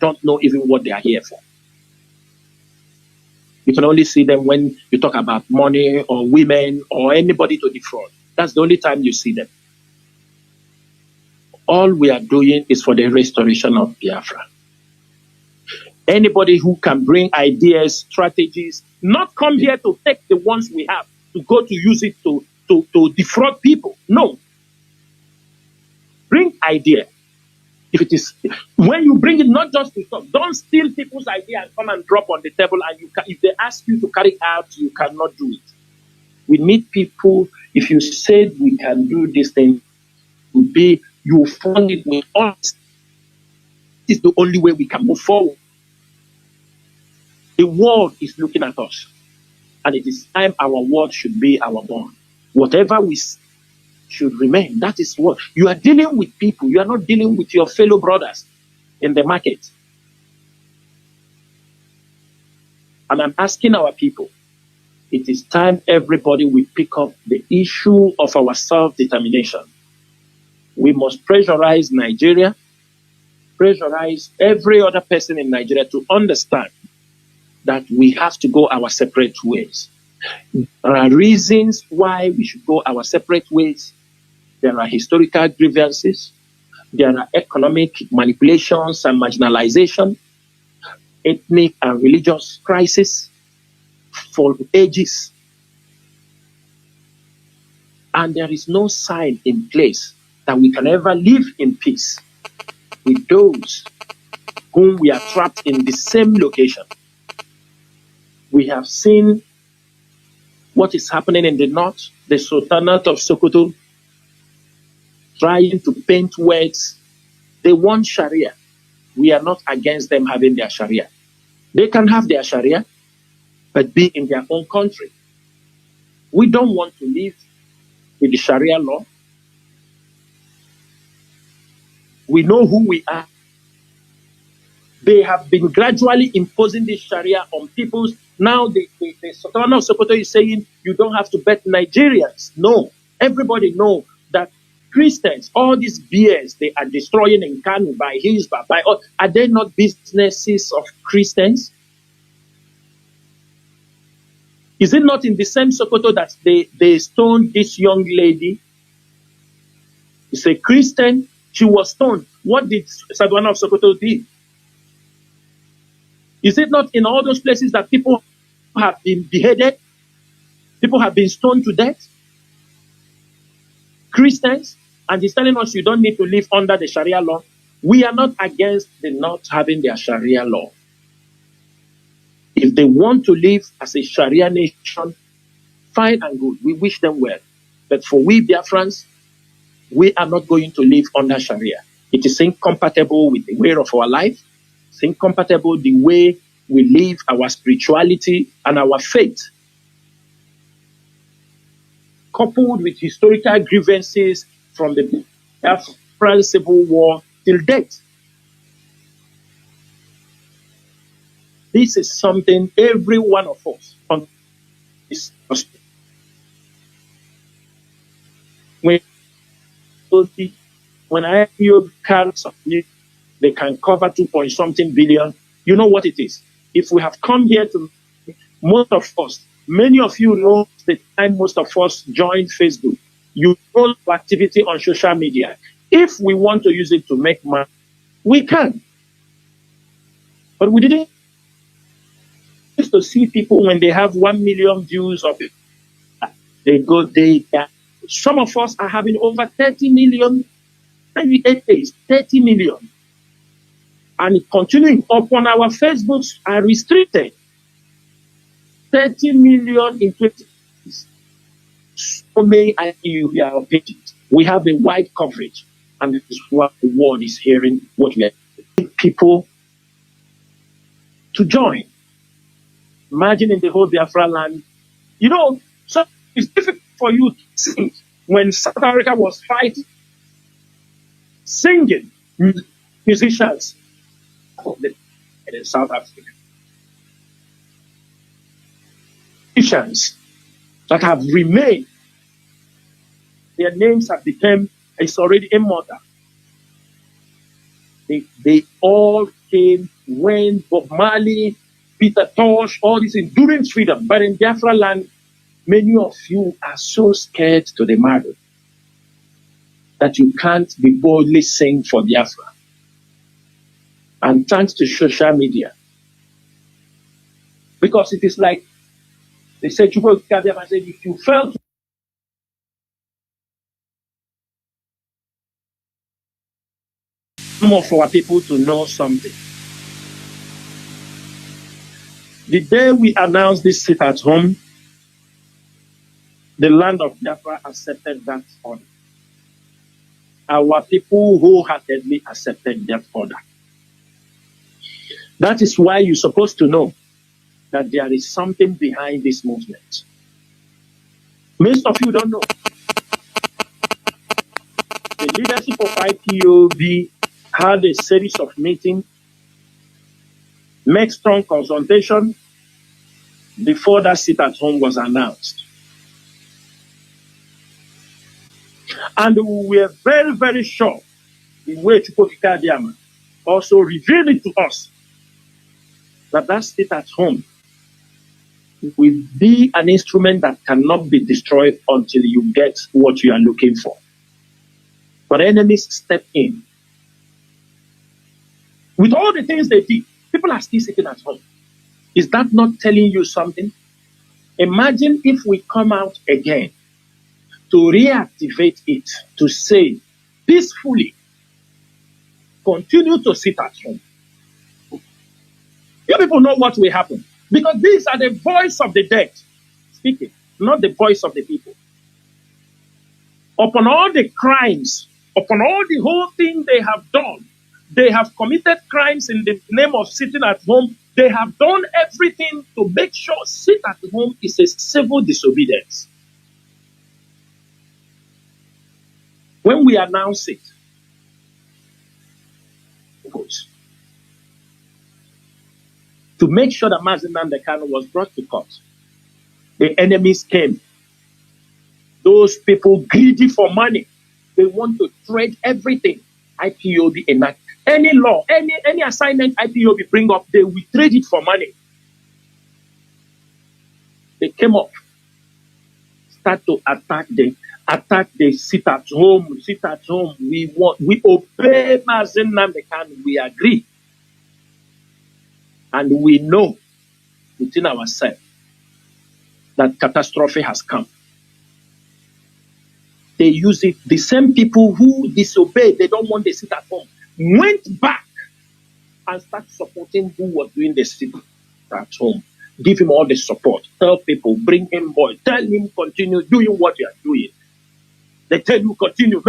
don't know even what they are here for. You can only see them when you talk about money or women or anybody to defraud. That's the only time you see them. All we are doing is for the restoration of Biafra. Anybody who can bring ideas, strategies, not come here to take the ones we have, to go to use it to defraud people. No. Bring idea. If it is, when you bring it, not just to talk, don't steal people's idea and come and drop on the table. And if they ask you to carry out, you cannot do it. We need people. If you said we can do this thing, you fund it with us. It's the only way we can move forward. The world is looking at us, and it is time our word should be our bond. Whatever we should remain. That is what you are dealing with. People, you are not dealing with your fellow brothers in the market. And I'm asking our people, it is time everybody will pick up the issue of our self-determination. We must pressurize Nigeria, pressurize every other person in Nigeria to understand that we have to go our separate ways. There are reasons why we should go our separate ways. There are historical grievances. There are economic manipulations and marginalization, ethnic and religious crisis for ages. And there is no sign in place that we can ever live in peace with those whom we are trapped in the same location. We have seen what is happening in the north, the Sultanate of Sokoto, trying to paint words. They want Sharia. We are not against them having their Sharia. They can have their Sharia, but be in their own country. We don't want to live with the Sharia law. We know who we are. They have been gradually imposing this Sharia on people. Now the Sultan of Sokoto is saying you don't have to bet Nigerians. No, everybody know that Christians, all these beers they are destroying in Kanu by Hizbah, by all, are they not businesses of Christians? Is it not in the same Sokoto that they stoned this young lady? It's a Christian. She was stoned. What did Sadwana of Sokoto do? Is it not in all those places that people have been beheaded? People have been stoned to death? Christians? And he's telling us you don't need to live under the Sharia law. We are not against the not having their Sharia law. If they want to live as a Sharia nation, fine and good. We wish them well. But for we Biafrans, we are not going to live under Sharia. It is incompatible with the way of our life. It's incompatible the way we live our spirituality and our faith. Coupled with historical grievances from the Biafran Civil War till date. This is something every one of us on this when IPOB cards they can cover 2-point-something billion. You know what it is. If we have come here to, most of us, many of you know the time most of us joined Facebook. You know activity on social media. If we want to use it to make money, we can. But we didn't used to see people when they have 1 million views of it. They go, some of us are having over 30 million, maybe 8 days, 30 million. And continuing upon our Facebooks are restricted. 30 million in 20 days. So may I you hear our pages. We have a wide coverage, and this is what the world is hearing, what we are asking people to join. Imagine in the whole Biafra land. You know, so it's difficult for you to see when South Africa was fighting, singing musicians in South Africa. Musicians that have remained, their names have become, it's already immortal. They all came when Bob Marley, Peter Tosh, all this enduring freedom. But in Biafra land, many of you are so scared to the marrow that you can't be boldly sing for Biafra. And thanks to social media. Because it is like, they said, if you felt more for our people to know something. The day we announced this sit at home, the land of Biafra accepted that order. Our people wholeheartedly accepted that order. That is why you're supposed to know that there is something behind this movement. Most of you don't know. The leadership of IPOB had a series of meetings, make strong consultation, before that sit at home was announced. And we were very, very sure the way Chukwuka Diama also revealed it to us that that sit at home will be an instrument that cannot be destroyed until you get what you are looking for. But enemies step in. With all the things they did, people are still sitting at home. Is that not telling you something? Imagine if we come out again to reactivate it, to say peacefully, continue to sit at home. You people know what will happen. Because these are the voice of the dead speaking, not the voice of the people. Upon all the crimes, upon all the whole thing they have done, they have committed crimes in the name of sitting at home. They have done everything to make sure sit at home is a civil disobedience. When we announce it, to make sure that Mazi Jonathan was brought to court, the enemies came. Those people greedy for money, they want to trade everything. IPOB enact any law, any assignment IPOB bring up, they will trade it for money. They came up, start to attack the sit at home. We obey Mazi Jonathan, we agree. And we know within ourselves that catastrophe has come. They use it. The same people who disobeyed, they don't want to sit at home, went back and started supporting who was doing the sit at home. Give him all the support. Tell people, bring him boy. Tell him continue doing what you are doing. They tell you continue.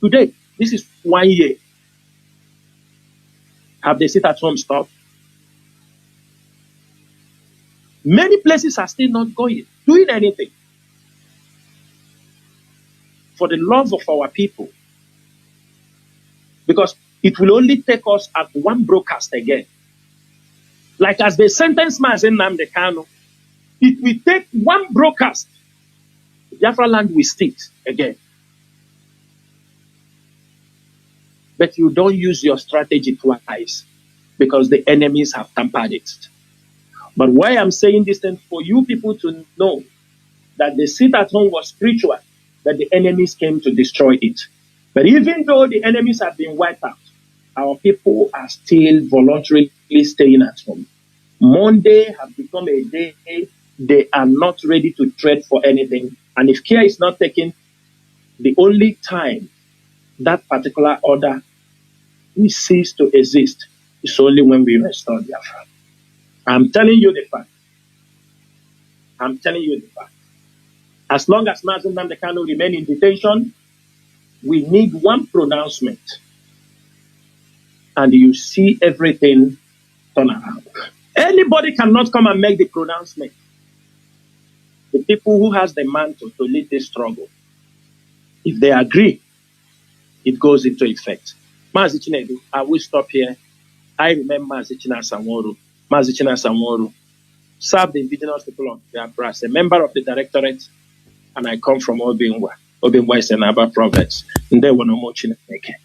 Today, this is 1 year. Have they sit at home stopped? Many places are still not doing anything. For the love of our people. Because it will only take us at one broadcast again. Like as they sentenced Mazi Jonathan, it will take one broadcast. Biafra land will sit again. But you don't use your strategy twice because the enemies have tampered it. But why I'm saying this thing for you people to know that the sit at home was spiritual, that the enemies came to destroy it. But even though the enemies have been wiped out, our people are still voluntarily staying at home. Monday has become a day they are not ready to trade for anything. And if care is not taken, the only time that particular order will cease to exist is only when we restore Biafra. I'm telling you the fact. I'm telling you the fact. As long as Mazi Jonathan remain in detention, we need one pronouncement. And you see everything turn around. Anybody cannot come and make the pronouncement. The people who has the mantle to lead this struggle, if they agree, it goes into effect. Mazi Chinedu, I will stop here. I remember Mazi Chinasa Nworu. Mazi Chinasa Nworu served the indigenous people of Biafra as a member of the directorate, and I come from Obingwa. Obingwa is an Aba province. And they were no more Chineke.